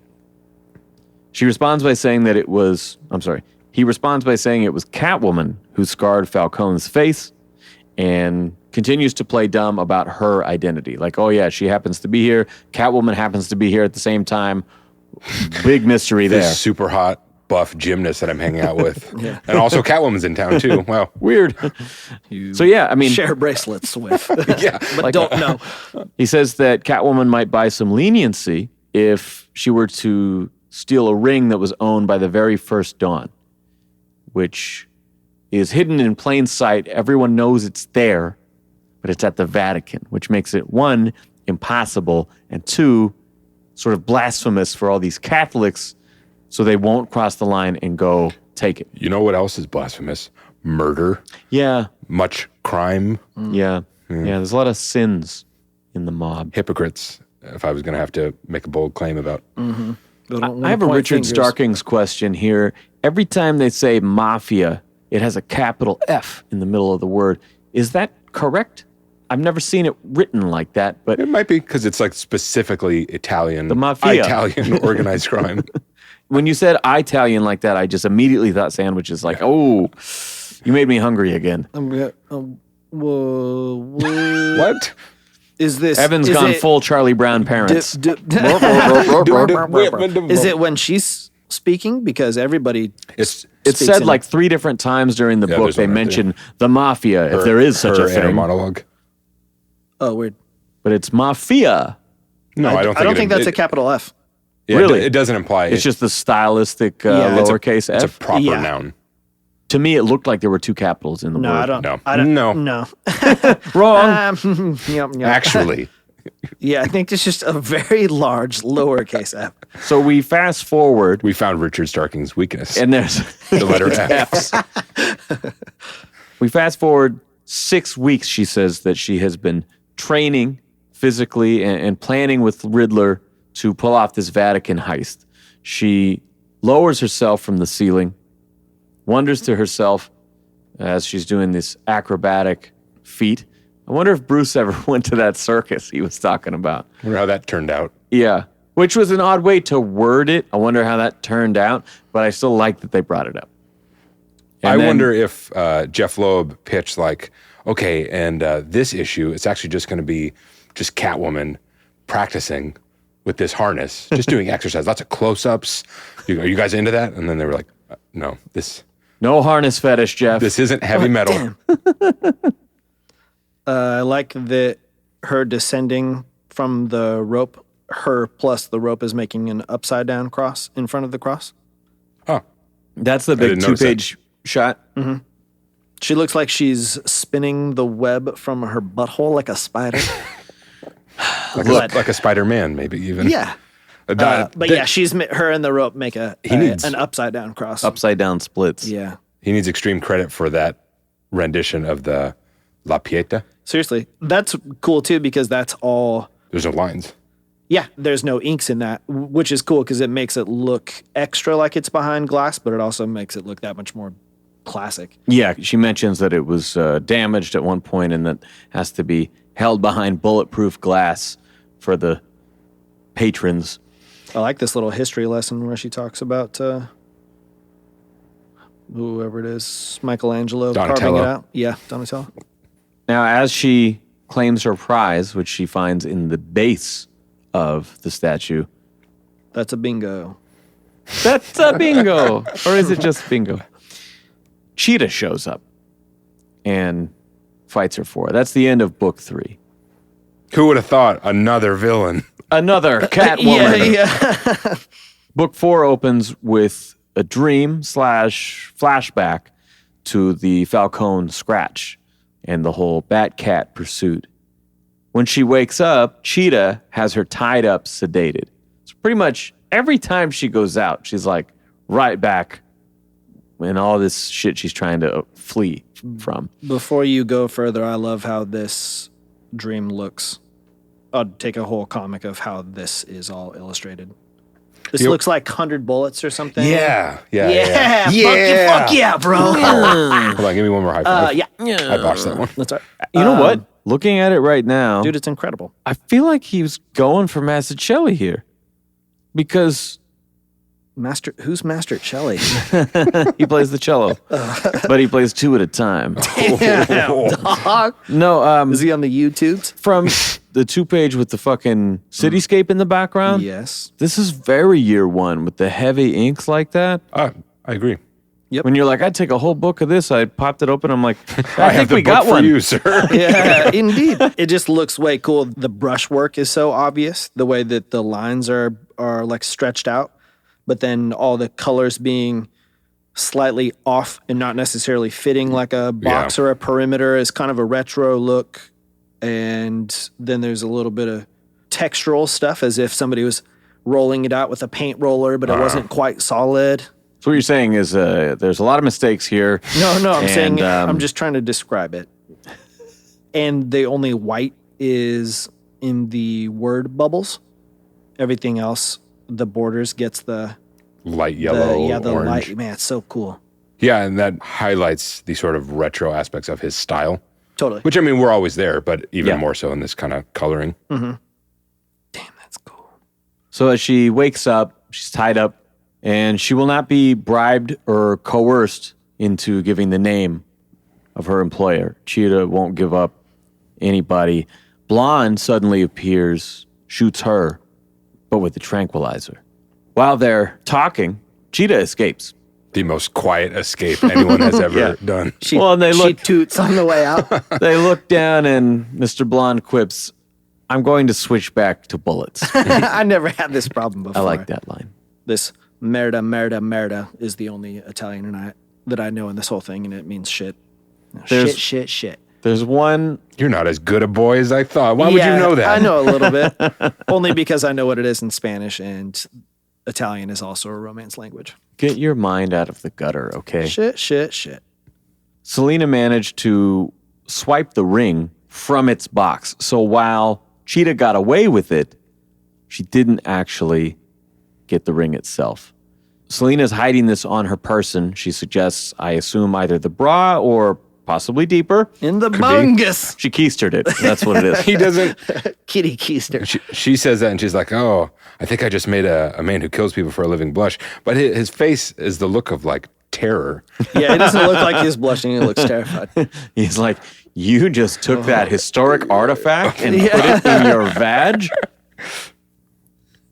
He responds by saying it was Catwoman who scarred Falcone's face and continues to play dumb about her identity. Like, oh yeah, she happens to be here. Catwoman happens to be here at the same time. Big mystery there. This super hot buff gymnast that I'm hanging out with. And also Catwoman's in town too. Wow. Weird. So yeah, I mean, Share bracelets with. Yeah. But don't know. he says that Catwoman might buy some leniency if she were to steal a ring that was owned by the very first Dawn, which is hidden in plain sight. Everyone knows it's there, but it's at the Vatican, which makes it, one, impossible, and two, sort of blasphemous for all these Catholics So they won't cross the line and go take it. You know what else is blasphemous? Murder. Yeah. Much crime. Yeah. There's a lot of sins in the mob. Hypocrites, if I was going to have to make a bold claim about. I have a Richard Starkings question here. Every time they say mafia, it has a capital F in the middle of the word. Is that correct? I've never seen it written like that, but It might be because it's like specifically Italian. The mafia. Italian organized crime. when you said Italian like that, I just immediately thought sandwiches. Like, oh, you made me hungry again. What? Is this? Evan's gone full Charlie Brown parents. Is it when she's speaking? Because everybody. It's said like 3 different times during the book. They mention the mafia, if there is such a thing. Inner monologue. Oh, weird. But it's mafia. No, I don't think that's a capital F. Yeah, really? It doesn't imply. It's just the stylistic lowercase f. It's a proper noun. To me, it looked like there were 2 capitals in the word. No. Wrong. Actually. Yeah, I think it's just a very large lowercase f. So we fast forward. We found Richard Starking's weakness. And there's the letter F. F's. We fast forward 6 weeks, she says, that she has been training physically and planning with Riddler to pull off this Vatican heist. She lowers herself from the ceiling, wonders to herself as she's doing this acrobatic feat. I wonder if Bruce ever went to that circus he was talking about. I wonder how that turned out. Yeah, which was an odd way to word it. I wonder how that turned out, but I still like that they brought it up. And I wonder if JEPH LOEB pitched like, okay, and this issue, it's actually just going to be just Catwoman practicing with this harness, just doing exercise, lots of close-ups. Are you guys into that? And then they were like, no, no harness fetish, Jeff. This isn't heavy metal. I like that her descending from the rope, her plus the rope is making an upside-down cross in front of the cross. Oh. That's the big 2-page shot. Mm-hmm. She looks like she's spinning the web from her butthole like a spider. like a Spider-Man, maybe even. Yeah. But yeah, her and the rope make an upside-down cross. Upside-down splits. Yeah. He needs extreme credit for that rendition of the La Pieta. Seriously. That's cool, too, because that's all... There's no lines. Yeah, there's no inks in that, which is cool because it makes it look extra like it's behind glass, but it also makes it look that much more classic. Yeah, she mentions that it was damaged at one point and that has to be held behind bulletproof glass for the patrons. I like this little history lesson where she talks about whoever it is, Michelangelo carving it out. Yeah, Donatello. Now, as she claims her prize, which she finds in the base of the statue. That's a bingo. That's a bingo. Or is it just bingo? Cheetah shows up and fights her for it. That's the end of book 3. Who would have thought another villain? Another Catwoman. Yeah. Book 4 opens with a dream / flashback to the Falcone scratch and the whole Bat-Cat pursuit. When she wakes up, Cheetah has her tied up, sedated. So pretty much every time she goes out, she's like right back in all this shit she's trying to flee from. Before you go further, I love how this dream looks. I'll take a whole comic of how this is all illustrated. This looks like 100 Bullets or something. Yeah. Fuck yeah, bro. Hold on, give me one more high five. Yeah. I botched that one. That's right. You know what? Looking at it right now, Dude, it's incredible. I feel like he was going for Mazzucchelli here. Because Who's Master Shelley? he plays the cello, but he plays 2 at a time. Damn, dog. No, is he on the YouTubes? From the 2-page with the fucking cityscape in the background? Yes. This is very year 1 with the heavy inks like that. I agree. Yep. When you're like, I'd take a whole book of this, I popped it open, I'm like, I think we got one for you, sir. Yeah, indeed. It just looks way cool. The brushwork is so obvious, the way that the lines are like stretched out, but then all the colors being slightly off and not necessarily fitting like a box or a perimeter is kind of a retro look. And then there's a little bit of textural stuff as if somebody was rolling it out with a paint roller, but it wasn't quite solid. So what you're saying is there's a lot of mistakes here. No, I'm saying I'm just trying to describe it. And the only white is in the word bubbles. Everything else, the borders gets the light yellow, the orange. light. Man, it's so cool. Yeah, and that highlights the sort of retro aspects of his style. Totally. Which, I mean, we're always there, but even more so in this kind of coloring. Mm-hmm. Damn, that's cool. So as she wakes up, she's tied up, and she will not be bribed or coerced into giving the name of her employer. Cheetah won't give up anybody. Blonde suddenly appears, shoots her, but with a tranquilizer. While they're talking, Cheetah escapes. The most quiet escape anyone has ever done. She toots on the way out. They look down, and Mr. Blonde quips, "I'm going to switch back to bullets." I never had this problem before. I like that line. This merda is the only Italian that I know in this whole thing, and it means shit. Shit. There's one... You're not as good a boy as I thought. Why would you know that? I know a little bit. Only because I know what it is in Spanish, and Italian is also a Romance language. Get your mind out of the gutter, okay? Shit. Selena managed to swipe the ring from its box. So while Cheetah got away with it, she didn't actually get the ring itself. Selena's hiding this on her person. She suggests, I assume, either the bra or possibly deeper. In the bungus. She keistered it. That's what it is. He doesn't. Kitty keister. She says that and she's like, oh, I think I just made a man who kills people for a living blush. But his face is the look of like terror. Yeah, it doesn't look like he's blushing. It looks terrified. He's like, you just took that historic artifact and put it in your vag?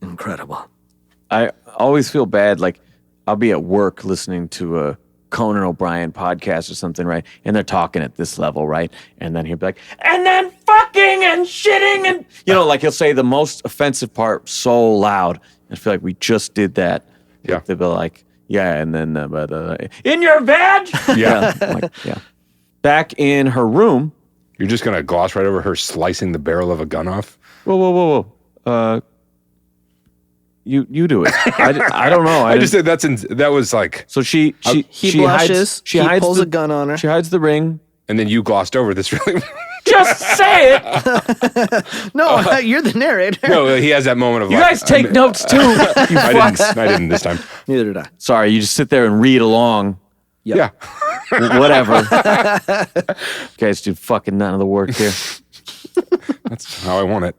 Incredible. I always feel bad. Like, I'll be at work listening to a Conan O'Brien podcast or something, right? And they're talking at this level, right? And then he'll be like, and then fucking and shitting and, like he'll say the most offensive part so loud. I feel like we just did that. Yeah. They'll be like, yeah, and then, in your vag? Yeah. Yeah. Back in her room. You're just going to gloss right over her slicing the barrel of a gun off? Whoa. You do it. I don't know. I just said that was like... So he blushes. She hides pulls a gun on her. She hides the ring. And then you glossed over this really... Just say it! No, you're the narrator. No, he has that moment of you guys take notes too, you fucks. I didn't this time. Neither did I. Sorry, you just sit there and read along. Yep. Yeah. Whatever. You guys do fucking none of the work here. That's how I want it.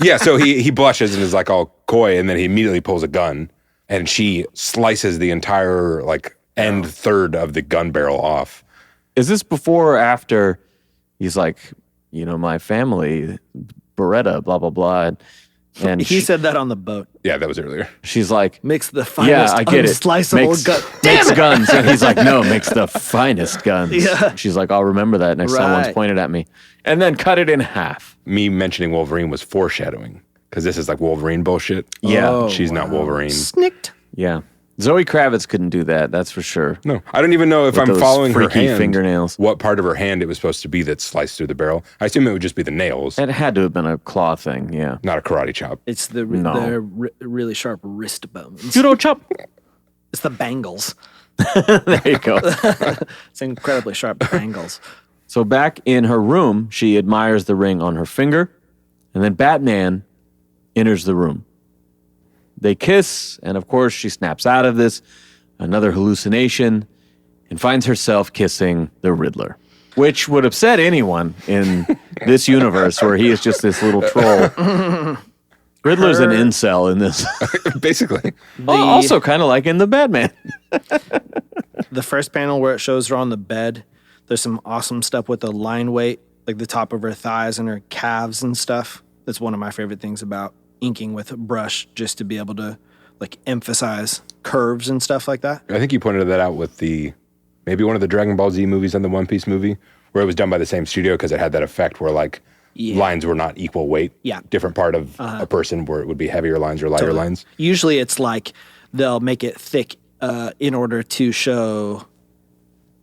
Yeah, so he blushes and is like all coy, and then he immediately pulls a gun, and she slices the entire end third of the gun barrel off. Is this before or after he's like, my family, Beretta, blah, blah, blah. And he said that on the boat. Yeah, that was earlier. She's like, makes the finest I get unsliceable gun. Makes guns. And he's like, no, makes the finest guns. Yeah. She's like, I'll remember that next time someone's pointed at me. And then cut it in half. Me mentioning Wolverine was foreshadowing, because this is like Wolverine bullshit. Yeah. She's not Wolverine. Snicked. Yeah. Zoe Kravitz couldn't do that, that's for sure. No, I don't even know if I'm following her hand, fingernails. What part of her hand it was supposed to be that sliced through the barrel. I assume it would just be the nails. It had to have been a claw thing, yeah. Not a karate chop. It's the really sharp wrist bones. Judo chop. It's the bangles. There you go. It's incredibly sharp bangles. So back in her room, she admires the ring on her finger, and then Batman enters the room. They kiss, and of course, she snaps out of this, another hallucination, and finds herself kissing the Riddler, which would upset anyone in this universe where he is just this little troll. Riddler's an incel in this. Basically. Also kind of like in the Batman. The first panel where it shows her on the bed, there's some awesome stuff with the line weight, like the top of her thighs and her calves and stuff. That's one of my favorite things about inking with a brush, just to be able to emphasize curves and stuff like that. I think you pointed that out with maybe one of the Dragon Ball Z movies and the One Piece movie, where it was done by the same studio because it had that effect where lines were not equal weight. Yeah. Different part of a person where it would be heavier lines or lighter lines. Usually it's they'll make it thick in order to show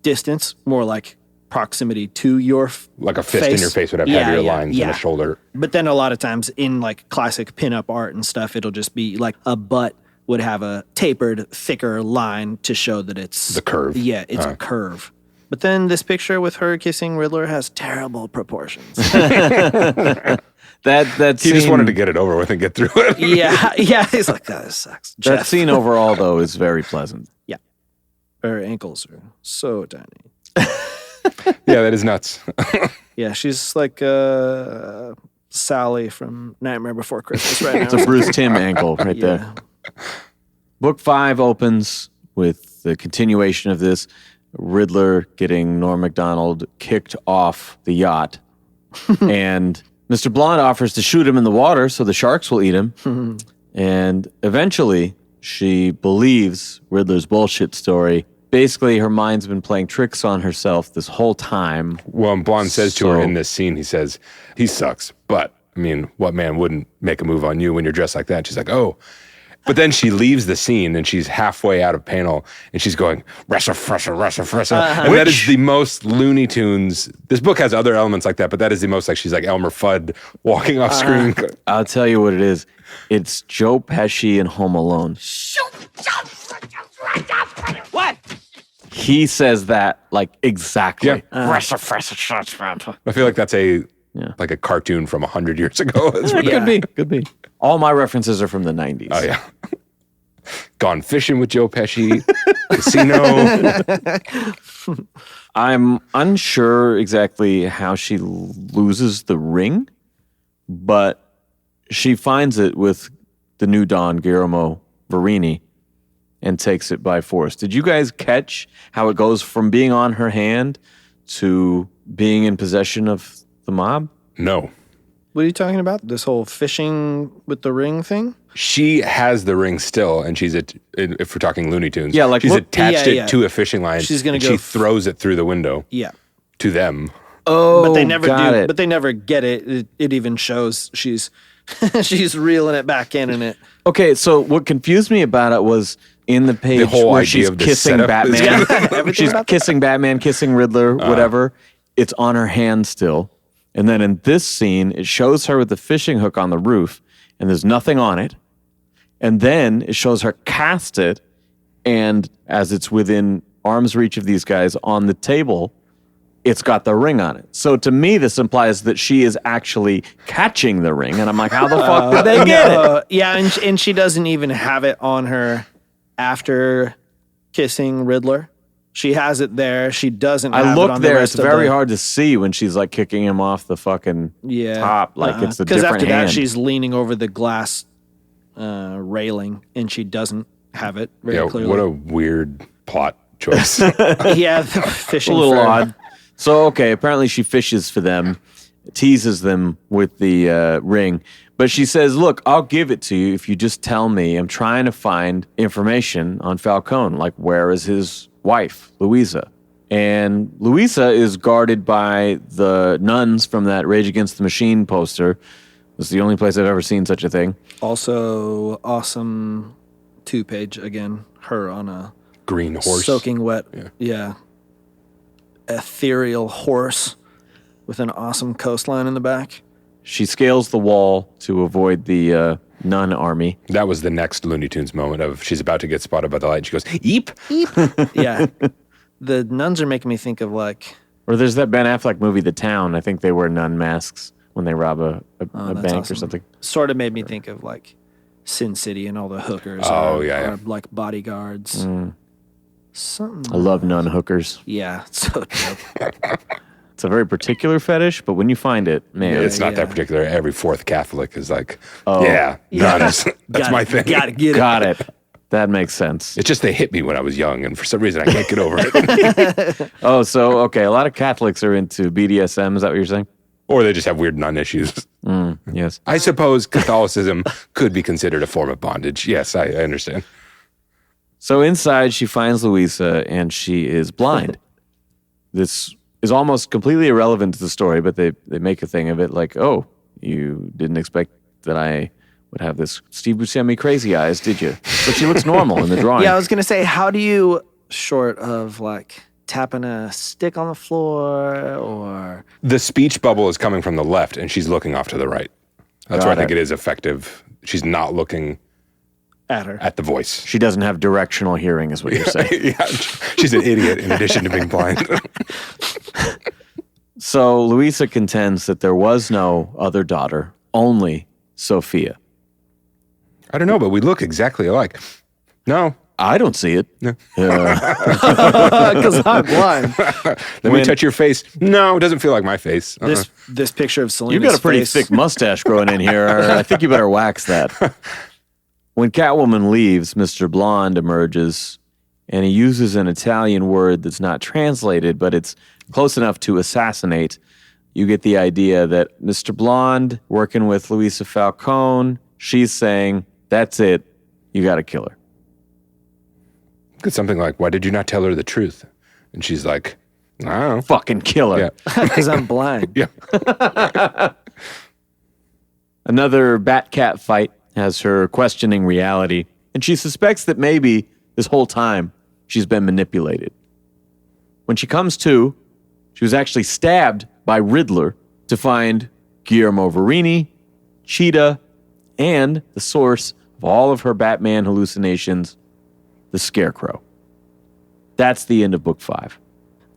distance, more like proximity to your like a fist in your face would have heavier lines than a shoulder. But then a lot of times in like classic pinup art and stuff, it'll just be like a butt would have a tapered, thicker line to show that it's the curve. Yeah, it's a curve. But then this picture with her kissing Riddler has terrible proportions. That he just wanted to get it over with and get through it. yeah. He's like, that sucks. That Jeff. scene overall, though, is very pleasant. Yeah. Her ankles are so tiny. Yeah, that is nuts. Yeah, she's like Sally from Nightmare Before Christmas right now. It's a Bruce Timm ankle right there. Book 5 opens with the continuation of this. Riddler getting Norm Macdonald kicked off the yacht. And Mr. Blonde offers to shoot him in the water so the sharks will eat him. And eventually, she believes Riddler's bullshit story. Basically, her mind's been playing tricks on herself this whole time. Well, and Blonde says to her in this scene, he says, he sucks, but, I mean, what man wouldn't make a move on you when you're dressed like that? And she's like, oh. But then she leaves the scene, and she's halfway out of panel, and she's going, wrestle, fresher. And that is the most Looney Tunes. This book has other elements like that, but that is the most like she's like Elmer Fudd walking off screen. I'll tell you what it is. It's Joe Pesci in Home Alone. What? He says that like exactly. Yeah. I feel like that's like a cartoon from 100 years ago. Could be. All my references are from the 90s. Oh, yeah. Gone Fishing with Joe Pesci, Casino. I'm unsure exactly how she loses the ring, but she finds it with the new Don, Guillermo Verini, and takes it by force. Did you guys catch how it goes from being on her hand to being in possession of the mob? No. What are you talking about? This whole fishing with the ring thing? She has the ring still, and she's if we're talking Looney Tunes, she's attached it to a fishing line. She's gonna go. She throws it through the window. Yeah. To them. Oh, but they never got do. it. But they never get it. It even shows she's she's reeling it back in it. Okay, so what confused me about it was in the page where she's kissing Batman. She's kissing Batman, kissing Riddler, whatever. It's on her hand still. And then in this scene, it shows her with the fishing hook on the roof, and there's nothing on it. And then it shows her cast it, and as it's within arm's reach of these guys on the table, it's got the ring on it. So to me, this implies that she is actually catching the ring. And I'm like, how the fuck did they get it? Yeah, and she doesn't even have it on her after kissing Riddler. She has it there. She doesn't have it on the rest of the... I looked there. It's very hard to see when she's like kicking him off the fucking top. Like it's a different hand. Because after that, she's leaning over the glass railing, and she doesn't have it very clearly. What a weird plot choice. Yeah, fishing a little odd. So, okay, apparently she fishes for them, teases them with the ring. But she says, look, I'll give it to you if you just tell me. I'm trying to find information on Falcone. Like, where is his wife, Louisa? And Louisa is guarded by the nuns from that Rage Against the Machine poster. It's the only place I've ever seen such a thing. Also, awesome 2-page again. Her on a green horse. Soaking wet. Yeah. Ethereal horse with an awesome coastline in the back. She scales the wall to avoid the nun army. That was the next Looney Tunes moment of she's about to get spotted by the light. She goes, eep. Eep. Yeah. The nuns are making me think of like... Or there's that Ben Affleck movie, The Town. I think they wear nun masks when they rob a bank or something. Sort of made me think of like Sin City and all the hookers. Are like bodyguards. Something. I love nun hookers. Yeah, it's so dope. It's a very particular fetish, but when you find it, man. It's not that particular. Every fourth Catholic is like, nuns. That's my thing. Got it. That makes sense. It's just they hit me when I was young, and for some reason I can't get over it. Okay. A lot of Catholics are into BDSM. Is that what you're saying? Or they just have weird nun issues. Yes. I suppose Catholicism could be considered a form of bondage. Yes, I understand. So inside, she finds Louisa, and she is blind. This is almost completely irrelevant to the story, but they make a thing of it, like, oh, you didn't expect that I would have this Steve Buscemi crazy eyes, did you? But she looks normal in the drawing. Yeah, I was going to say, how do you, short of like tapping a stick on the floor, or The speech bubble is coming from the left, and she's looking off to the right. That's where I think it is effective. She's not looking at her. at the voice. She doesn't have directional hearing, is what you're saying. Yeah, she's an idiot in addition to being blind. So Louisa contends that there was no other daughter, only Sophia. I don't know, but we look exactly alike. No. I don't see it. No. Because I'm blind. Let me touch your face. No, it doesn't feel like my face. This picture of Selena's You got a pretty face. thick mustache growing in here. I think you better wax that. When Catwoman leaves, Mr. Blonde emerges, and he uses an Italian word that's not translated, but it's close enough to assassinate. You get the idea that Mr. Blonde, working with Louisa Falcone, she's saying, that's it, you got to kill her. It's something like, why did you not tell her the truth? And she's like, I don't know. Fucking kill her. Yeah. Because I'm blind. Yeah. Another Bat-Cat fight has her questioning reality, and she suspects that maybe this whole time she's been manipulated. When she comes to, she was actually stabbed by Riddler to find Guillermo Verini, Cheetah, and the source of all of her Batman hallucinations, the Scarecrow. That's the end of book 5.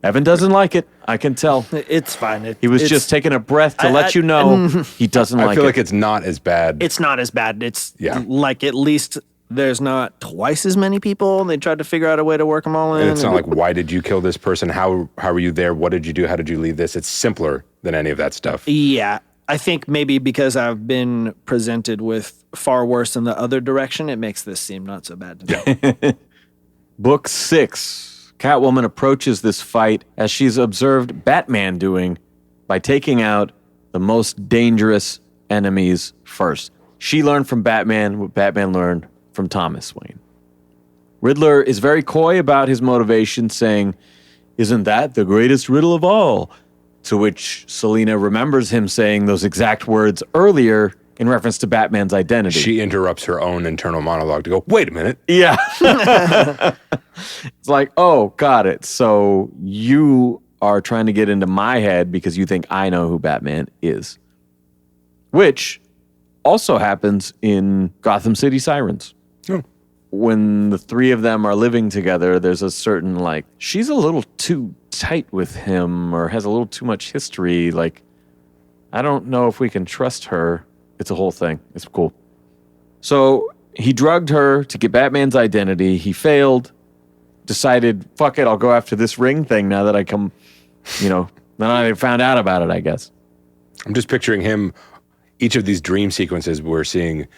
Evan doesn't like it. I can tell. It's fine. He was just taking a breath to let you know he doesn't like it. I feel like it's not as bad. It's not as bad. It's like at least there's not twice as many people. They tried to figure out a way to work them all in. And it's not like, why did you kill this person? How were you there? What did you do? How did you leave this? It's simpler than any of that stuff. Yeah. I think maybe because I've been presented with far worse in the other direction, it makes this seem not so bad to me. Book 6. Catwoman approaches this fight as she's observed Batman doing by taking out the most dangerous enemies first. She learned from Batman what Batman learned from Thomas Wayne. Riddler is very coy about his motivation, saying, "Isn't that the greatest riddle of all?" To which Selina remembers him saying those exact words earlier in reference to Batman's identity. She interrupts her own internal monologue to go, wait a minute. Yeah. It's like, oh, got it. So you are trying to get into my head because you think I know who Batman is. Which also happens in Gotham City Sirens. Oh. When the three of them are living together, there's a certain, like, she's a little too tight with him or has a little too much history. Like, I don't know if we can trust her. It's a whole thing. It's cool. So he drugged her to get Batman's identity. He failed, decided, fuck it, I'll go after this ring thing now that I come, now I found out about it, I guess. I'm just picturing him, each of these dream sequences we're seeing,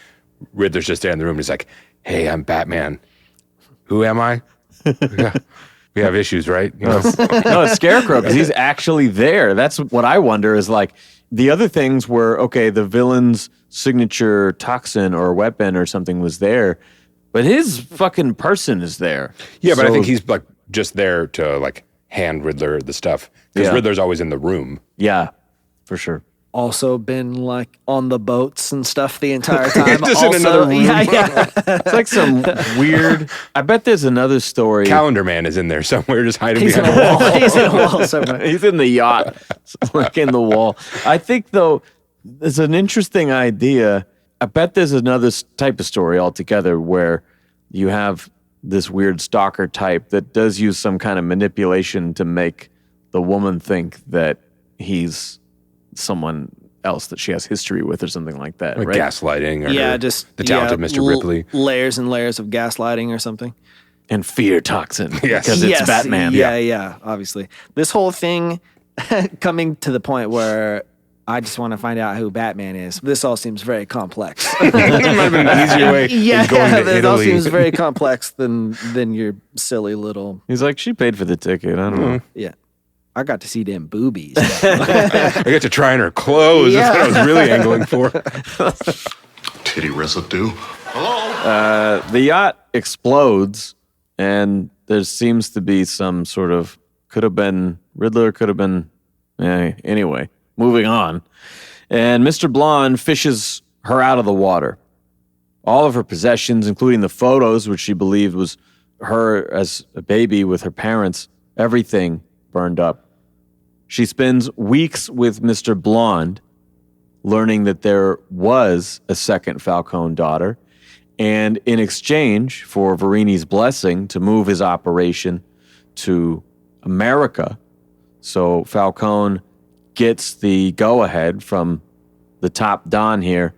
Riddler's just there in the room. He's like, hey, I'm Batman. Who am I? We have issues, right? No, it's Scarecrow, because he's actually there. That's what I wonder is like, the other things were, okay, the villain's signature toxin or weapon or something was there, but his fucking person is there. Yeah, but I think he's like just there to like hand Riddler the stuff because Riddler's always in the room. Yeah, for sure. Also been like on the boats and stuff the entire time. Just in another room. Yeah. It's like some weird, I bet there's another story. Calendar Man is in there somewhere just hiding He's in behind a the wall. wall. He's in a wall somewhere. He's in the yacht, like in the wall. I think, though, there's an interesting idea. I bet there's another type of story altogether where you have this weird stalker type that does use some kind of manipulation to make the woman think that he's someone else that she has history with or something like that, Like right? gaslighting or just the talented Mr. Ripley. Layers and layers of gaslighting or something. And fear toxin, Yes. because it's Batman. Yeah, obviously. This whole thing coming to the point where I just want to find out who Batman is. This all seems very complex. It might have been an easier way than going to this all Italy. seems very complex than your silly little... He's like, she paid for the ticket. I don't know. Yeah. I got to see them boobies. I get to try on her clothes. That's what I was really angling for. Titty residue. The yacht explodes, and there seems to be some sort of, Riddler could have been, anyway, moving on. And Mr. Blonde fishes her out of the water. All of her possessions, including the photos, which she believed was her as a baby with her parents, Everything burned up. She spends weeks with Mr. Blonde, learning that there was a second Falcone daughter, and in exchange for Verini's blessing to move his operation to America, so Falcone gets the go-ahead from the top Don here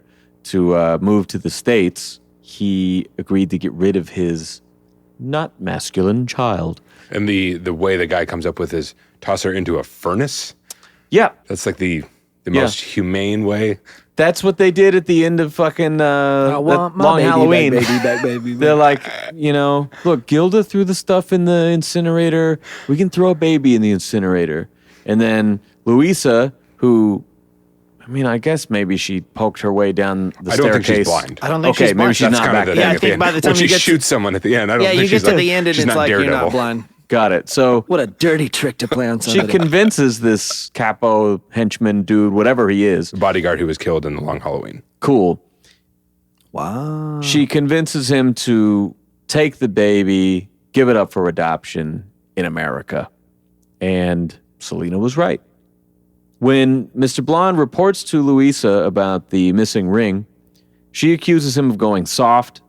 to move to the States, he agreed to get rid of his not masculine child. And the way the guy comes up with is toss her into a furnace? Yeah. That's like the most humane way. That's what they did at the end of fucking Long Halloween. Back, baby. They're like, look, Gilda threw the stuff in the incinerator. We can throw a baby in the incinerator. And then Louisa, who, I guess maybe she poked her way down the staircase. I don't think she's blind. I don't think she's blind. Maybe she's not back I think by the time when she shoots someone at the end, I don't think you she's get to the end and it's like Daredevil. you're not blind. Got it. So what a dirty trick to play on somebody. She convinces this capo henchman dude, whatever he is. The bodyguard who was killed in the Long Halloween. Cool. Wow. She convinces him to take the baby, give it up for adoption in America. And Selena was right. When Mr. Blonde reports to Louisa about the missing ring, she accuses him of going soft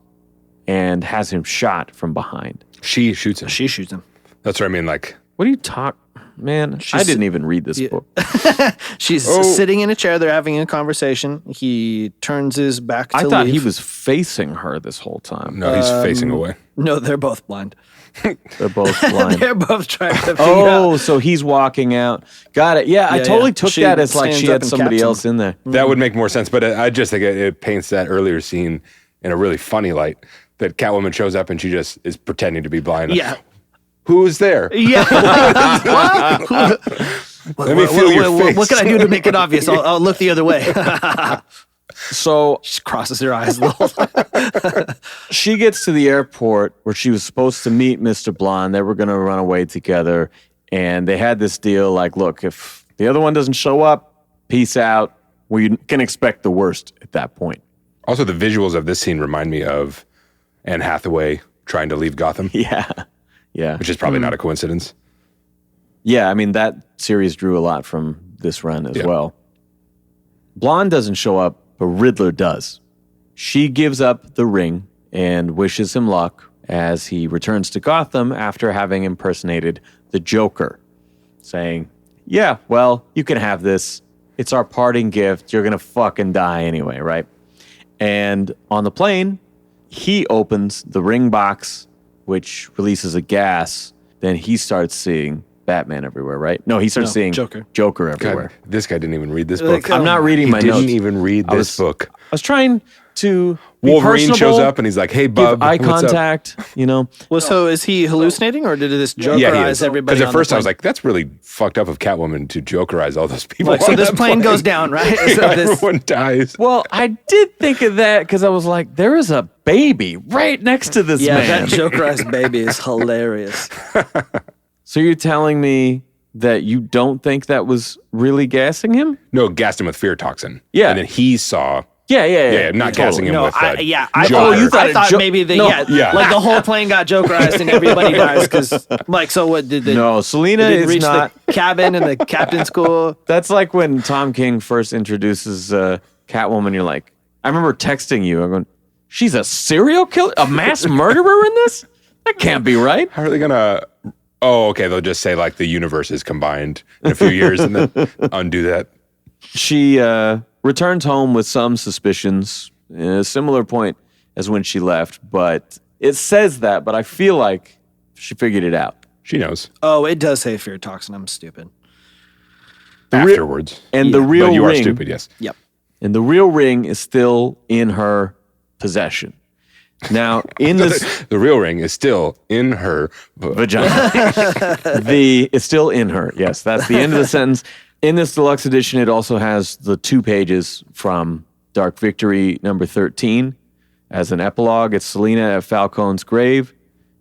and has him shot from behind. She shoots him. She shoots him. That's what I mean, like... What do you talk... Man, I didn't even read this book. She's sitting in a chair. They're having a conversation. He turns his back to I thought leave. he was facing her this whole time. No, he's facing away. No, they're both blind. They're both blind. They're both trying to figure out. So he's walking out. Got it. Yeah, I totally took that as like she had somebody else in there. That would make more sense, but I just think it paints that earlier scene in a really funny light, that Catwoman shows up and she just is pretending to be blind. Yeah. Who's there? Yeah. Let me feel your face. What can I do to make it obvious? I'll look the other way. So she crosses her eyes a little. She gets to the airport where she was supposed to meet Mr. Blonde. They were going to run away together. And they had this deal like, look, if the other one doesn't show up, peace out. We can expect the worst at that point. Also, the visuals of this scene remind me of Anne Hathaway trying to leave Gotham. Yeah. Which is probably not a coincidence. Yeah, that series drew a lot from this run as well. Blonde doesn't show up, but Riddler does. She gives up the ring and wishes him luck as he returns to Gotham after having impersonated the Joker, saying, yeah, well, you can have this. It's our parting gift. You're going to fucking die anyway, right? And on the plane, he opens the ring box, which releases a gas. Then he starts seeing Batman everywhere, right? No, he starts seeing Joker everywhere. God, this guy didn't even read this book. I'm not reading my notes. He didn't even read this book. I was trying to be Wolverine personable, shows up and he's like, hey, bub, give eye what's contact, up? So is he hallucinating or did this Jokerize everybody? Because at first I was like, that's really fucked up of Catwoman to Jokerize all those people. So this plane goes down, right? So everyone dies. Well, I did think of that because I was like, there is a baby right next to this man. Yeah, that Jokerized baby is hilarious. So you're telling me that you don't think that was really gassing him? No, gassed him with fear toxin. Yeah. And then he saw... Yeah. Not gassing him with I Joker. thought maybe like the whole plane got Jokerized and everybody dies because so what did the... No, Selena is reach not... the cabin and the captain's cool. That's like when Tom King first introduces Catwoman, you're like, I remember texting you, I'm going, she's a serial killer? A mass murderer in this? That can't be right. How are they going to... Oh, okay, they'll just say like the universe is combined in a few years and then undo that. She returns home with some suspicions, a similar point as when she left, but it says that, but I feel like she figured it out. She knows. Oh, it does say fear toxin. I'm stupid. Afterwards. And the real but you ring... are stupid, yes. Yep. And the real ring is still in her possession. Now, in this... The real ring is still in her... vagina. It's still in her. Yes, that's the end of the sentence. In this deluxe edition, it also has the 2 pages from Dark Victory number 13 as an epilogue. It's Selena at Falcone's grave.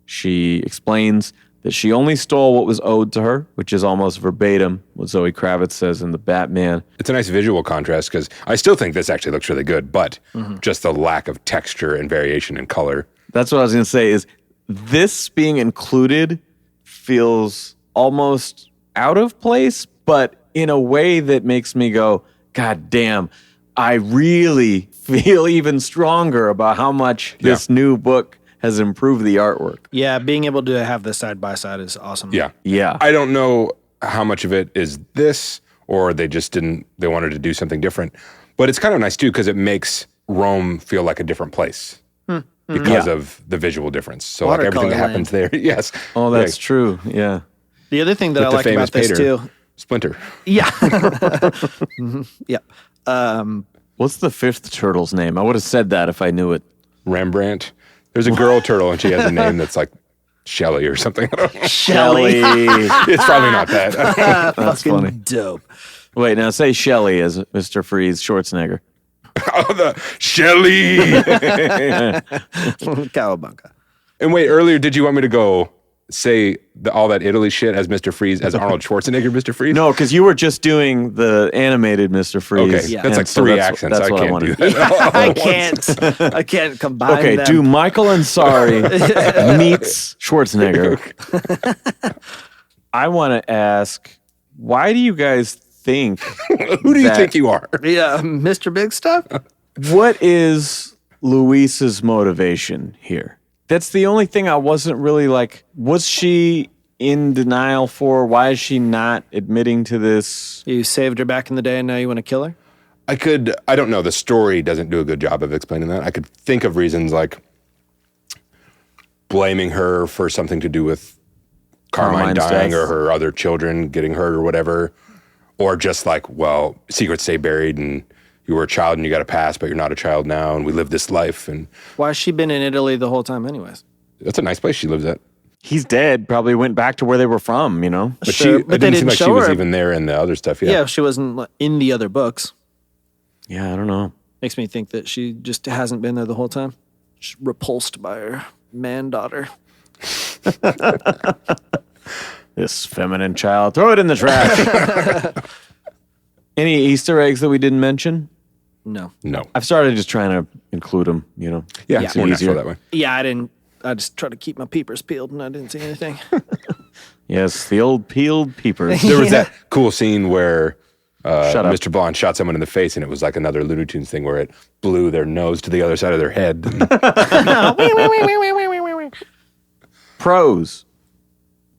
She explains that she only stole what was owed to her, which is almost verbatim what Zoe Kravitz says in The Batman. It's a nice visual contrast because I still think this actually looks really good, but just the lack of texture and variation in color. That's what I was going to say is this being included feels almost out of place, but in a way that makes me go, God damn, I really feel even stronger about how much this new book has improved the artwork. Yeah, being able to have this side by side is awesome. Yeah. Yeah. I don't know how much of it is this, or they just they wanted to do something different. But it's kind of nice too, because it makes Rome feel like a different place because of the visual difference. So like everything that happens there. Yes. Oh, that's true. Yeah. The other thing that I like about this too. Splinter. Yeah. Yep. What's the fifth turtle's name? I would have said that if I knew it. Rembrandt. There's a girl turtle, and she has a name that's like Shelley or something. I don't know. Shelley. It's probably not that. That's Fucking funny. dope. Wait, now say Shelley as Mr. Freeze Schwarzenegger. Oh, the Shelley. Cowabunga. And wait, earlier, did you want me to go say all that Italy shit as Mr. Freeze, as Arnold Schwarzenegger Mr. Freeze? No, because you were just doing the animated Mr. Freeze. Okay, that's like three accents. That's I what can't do wanted. that. I can't combine Okay, them. do Michael Ansari meets Schwarzenegger. I want to ask, why do you guys think... Who do you think you are? Yeah, Mr. Big Stuff? What is Luisa's motivation here? That's the only thing I wasn't really like, was she in denial for? Why is she not admitting to this? You saved her back in the day and now you want to kill her? I don't know. The story doesn't do a good job of explaining that. I could think of reasons like blaming her for something to do with Carmine dying or her other children getting hurt or whatever. Or just like, well, secrets stay buried and you were a child and you got a pass, but you're not a child now and we live this life. And why has she been in Italy the whole time anyways? That's a nice place she lives at. He's dead, probably went back to where they were from, you know? But Sure, it but they didn't seem like didn't she was show her. even there in the other stuff. Yeah, she wasn't in the other books. Yeah, I don't know. Makes me think that she just hasn't been there the whole time. She's repulsed by her man-daughter. This feminine child. Throw it in the trash. Any Easter eggs that we didn't mention? No. I've started just trying to include them, you know? Yeah, Makes it's more it natural easier. that way. Yeah, I didn't. I just tried to keep my peepers peeled and I didn't see anything. Yes, the old peeled peepers. There was that cool scene where Shut up. Mr. Blonde shot someone in the face and it was like another Looney Tunes thing where it blew their nose to the other side of their head. Pros.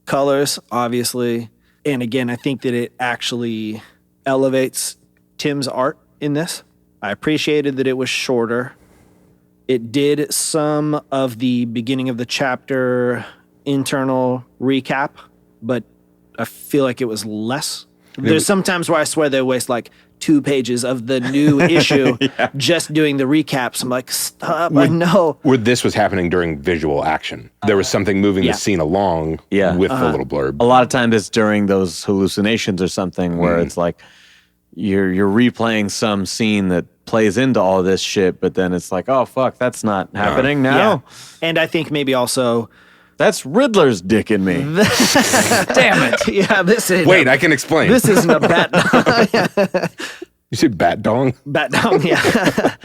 Colors, obviously. And again, I think that it actually elevates Tim's art in this. I appreciated that it was shorter. It did some of the beginning of the chapter internal recap, but I feel like it was less. There's some times where I swear they waste like 2 pages of the new issue just doing the recaps. I'm like, stop, I know. Where this was happening during visual action. There was something moving the scene along with the little blurb. A lot of times it's during those hallucinations or something where it's like you're replaying some scene that plays into all this shit, but then it's like, oh, fuck, that's not happening now. Yeah. And I think maybe also... That's Riddler's dick in me. Damn it. Yeah, this is... Wait, I can explain. This isn't a bat... You say bat dong? Bat dong, yeah.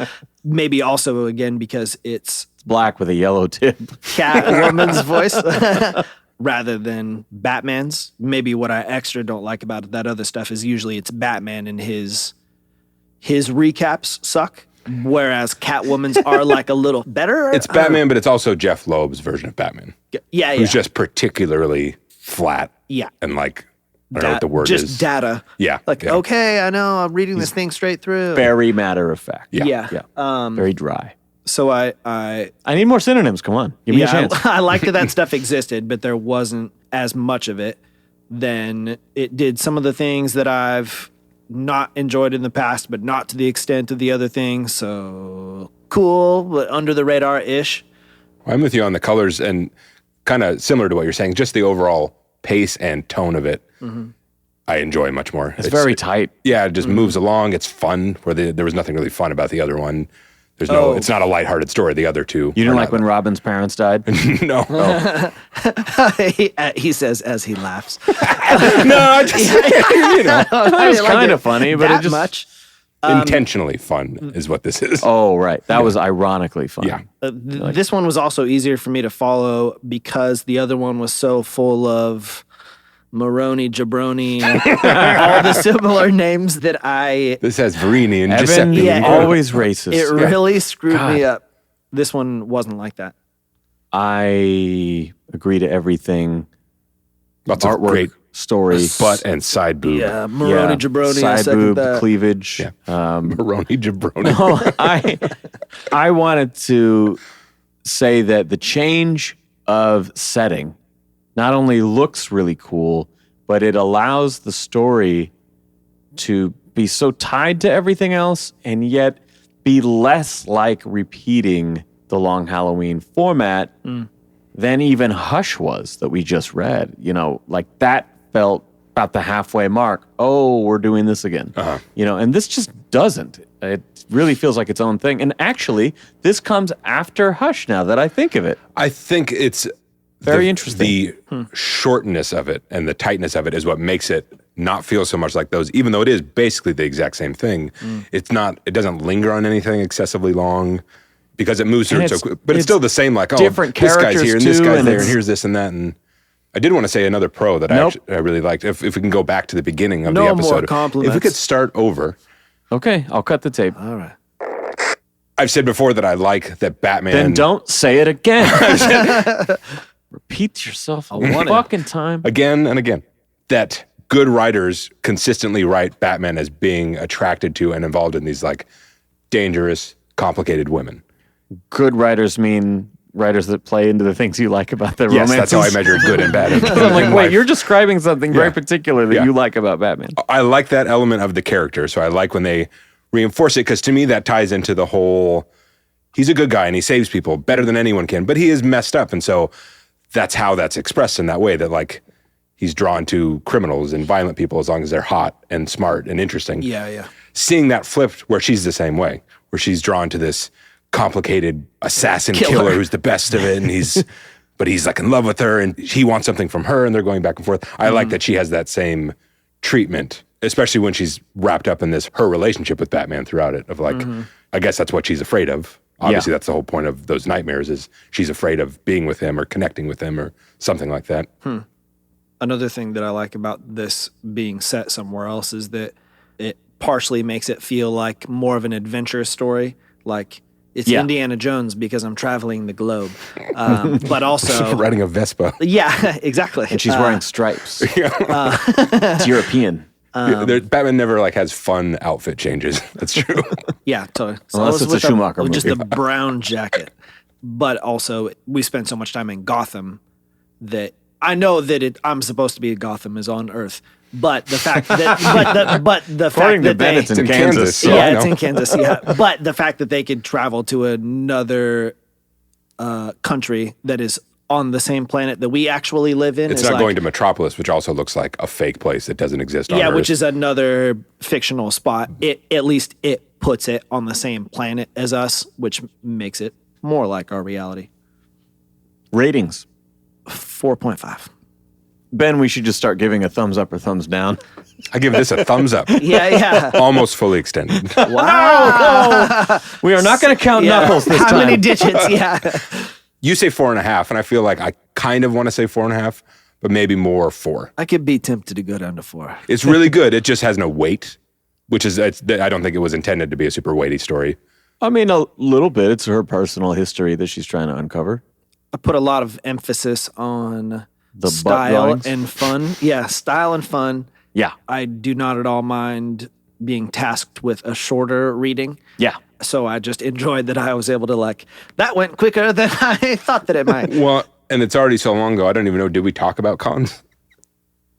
Maybe also, again, because it's Black with a yellow tip. Catwoman's voice rather than Batman's. Maybe what I extra don't like about that other stuff is usually it's Batman and his recaps suck, whereas Catwoman's are like a little better. It's Batman, but it's also JEPH LOEB's version of Batman. Yeah. Who's just particularly flat. Yeah. And like, I don't know what the word just is. data. Yeah. Like, yeah. okay, I know, I'm reading this thing straight through. Very matter of fact. Yeah. Very dry. So I need more synonyms. Come on. Give me a chance. I liked that stuff existed, but there wasn't as much of it. Then it did some of the things that I've not enjoyed in the past, but not to the extent of the other things. So cool, but under the radar-ish. I'm with you on the colors and kind of similar to what you're saying, just the overall pace and tone of it. I enjoy much more. It's very tight. Yeah, it just moves along. It's fun. Where there was nothing really fun about the other one. There's no. It's not a lighthearted story. The other two. You didn't like when Robin's parents died? No. He says as he laughs. No, I just It was kind of funny, but it just much. Intentionally fun is what this is. Oh, right. That was ironically funny. Yeah. This one was also easier for me to follow because the other one was so full of Maroni, Jabroni, all the similar names that This has Verini and Evan, Giuseppe. always racist. It really screwed me up. This one wasn't like that. I agree to everything. Lots Artwork, of great story, butt and side boob. Yeah, Maroni, Jabroni, I side second boob, that. cleavage. Yeah. Maroni Jabroni. I wanted to say that the change of setting not only looks really cool, but it allows the story to be so tied to everything else and yet be less like repeating the Long Halloween format than even Hush was that we just read. You know, like that felt about the halfway mark. Oh, we're doing this again. You know, and this just doesn't. It really feels like its own thing. And actually, this comes after Hush now that I think of it. I think it's very interesting. The shortness of it and the tightness of it is what makes it not feel so much like those, even though it is basically the exact same thing. It doesn't linger on anything excessively long because it moves through it so quick. But it's still the same, like, oh, different this guy's characters here and this too, guy's and there and here's this and that. And I did want to say another pro that I really liked. If we can go back to the beginning of the episode. more compliments. If we could start over. Okay, I'll cut the tape. All right. I've said before that I like that Batman. Then don't say it again. Repeat yourself a fucking time. Again and again. That good writers consistently write Batman as being attracted to and involved in these like dangerous, complicated women. Good writers mean writers that play into the things you like about their romances. Yes, that's how I measure good and bad. I'm like, wait, you're describing something very particular that you like about Batman. I like that element of the character, so I like when they reinforce it, because to me that ties into the whole, he's a good guy and he saves people better than anyone can, but he is messed up, and so that's how that's expressed in that way, that like he's drawn to criminals and violent people as long as they're hot and smart and interesting. Yeah. Seeing that flipped where she's the same way, where she's drawn to this complicated assassin killer who's the best of it, and he's like in love with her and he wants something from her and they're going back and forth. I like that she has that same treatment, especially when she's wrapped up in this, her relationship with Batman throughout it, of like, I guess that's what she's afraid of. Obviously, that's the whole point of those nightmares, is she's afraid of being with him or connecting with him or something like that. Another thing that I like about this being set somewhere else is that it partially makes it feel like more of an adventurous story. Like, it's Indiana Jones because I'm traveling the globe. But also riding a Vespa. Yeah, exactly. And she's wearing stripes. It's European. Batman never like has fun outfit changes. That's true. Yeah, totally. So Unless it's a Schumacher movie. Just a brown jacket. But also, we spend so much time in Gotham that I know that I'm supposed to be Gotham is on Earth. But the fact that, the According fact to that Bennett's in in Kansas. Kansas. it's in Kansas. Yeah, but the fact that they could travel to another country that is on the same planet that we actually live in. It's is not like, going to Metropolis, which also looks like a fake place that doesn't exist on Earth. which is another fictional spot. At least it puts it on the same planet as us, which makes it more like our reality. Ratings. 4.5. Ben, we should just start giving a thumbs up or thumbs down. I give this a thumbs up. Yeah. Almost fully extended. Wow. We are not going to count knuckles this time. How many digits? Yeah. You say 4.5, and I feel like I kind of want to say 4.5, but maybe more 4. I could be tempted to go down to 4. It's really good. It just has no weight, which is, I don't think it was intended to be a super weighty story. I mean, a little bit. It's her personal history that she's trying to uncover. I put a lot of emphasis on The butt style drawings? and fun. Yeah, style and fun. Yeah. I do not at all mind being tasked with a shorter reading. Yeah. So I just enjoyed that I was able to that went quicker than I thought that it might. Well, and it's already so long ago, I don't even know, did we talk about cons?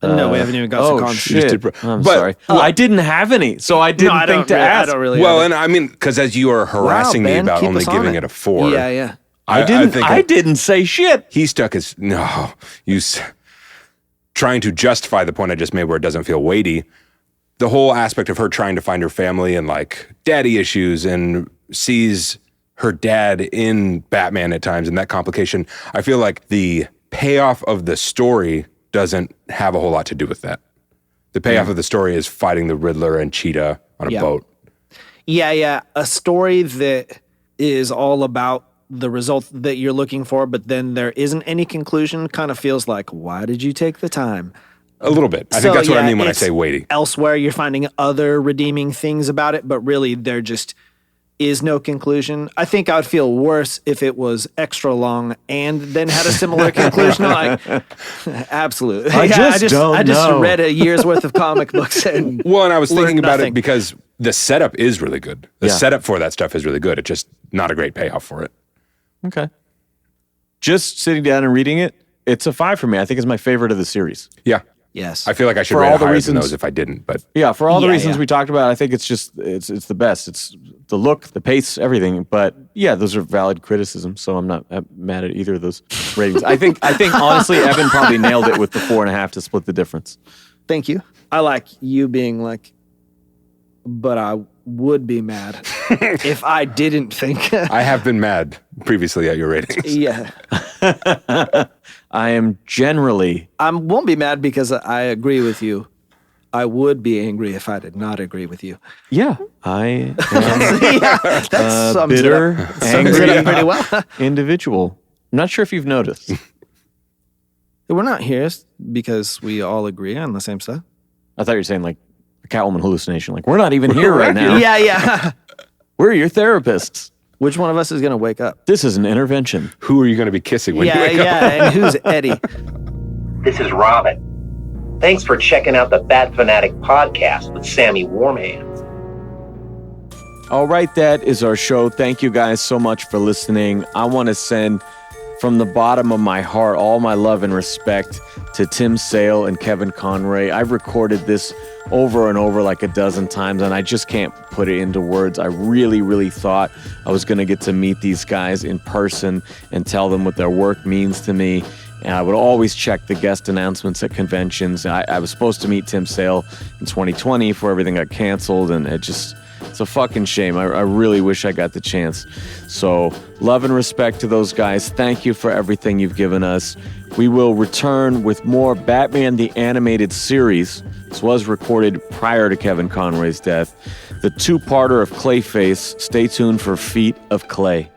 No, we haven't even got to cons. Shit. I'm But- sorry. well- I didn't have any, so I didn't think to ask. I don't really. Well, and I mean, because as you are harassing me Ben, about keep only us on giving it a 4. Yeah. I didn't say shit. He stuck his, trying to justify the point I just made where it doesn't feel weighty. The whole aspect of her trying to find her family and like daddy issues, and sees her dad in Batman at times, and that complication. I feel like the payoff of the story doesn't have a whole lot to do with that. The payoff of the story is fighting the Riddler and Cheetah on a boat. Yeah. A story that is all about the result that you're looking for, but then there isn't any conclusion, kind of feels like, why did you take the time? A little bit. I think that's what I mean when I say weighty. Elsewhere, you're finding other redeeming things about it, but really there just is no conclusion. I think I would feel worse if it was extra long and then had a similar conclusion. Like, absolutely. I just read a year's worth of comic books and I was thinking about nothing. it because the setup is really good. The setup for that stuff is really good. It's just not a great payoff for it. Okay. Just sitting down and reading it, it's a 5 for me. I think it's my favorite of the series. Yeah. Yes. I feel like I should For rate all it the higher reasons- than those if I didn't, but Yeah, for all the Yeah, reasons yeah. we talked about, I think it's the best. It's the look, the pace, everything. But yeah, those are valid criticisms, so I'm not mad at either of those ratings. I think honestly, Evan probably nailed it with the 4.5 to split the difference. Thank you. I like you being like, but I would be mad if I didn't think. I have been mad previously at your ratings. Yeah. I am generally I won't be mad because I agree with you. I would be angry if I did not agree with you. I am That sums bitter, it up. Sums it up pretty well. individual. I'm not sure if you've noticed. We're not here because we all agree on the same stuff. I thought you were saying like a Catwoman hallucination. Like we're not even here right now. Yeah. We're your therapists. Which one of us is going to wake up? This is an intervention. Who are you going to be kissing when you wake up? And who's Eddie? This is Robin. Thanks for checking out the Bat Fanatic podcast with Sammy Warm Hands. All right, that is our show. Thank you guys so much for listening. I want to send from the bottom of my heart all my love and respect to Tim Sale and Kevin Conroy. I've recorded this over and over like a dozen times, and I just can't put it into words. I really, really thought I was going to get to meet these guys in person and tell them what their work means to me. And I would always check the guest announcements at conventions. I was supposed to meet Tim Sale in 2020 before everything got canceled, and it's a fucking shame. I really wish I got the chance. So love and respect to those guys. Thank you for everything you've given us. We will return with more Batman the Animated Series. This was recorded prior to Kevin Conroy's death. The 2-parter of Clayface. Stay tuned for Feet of Clay.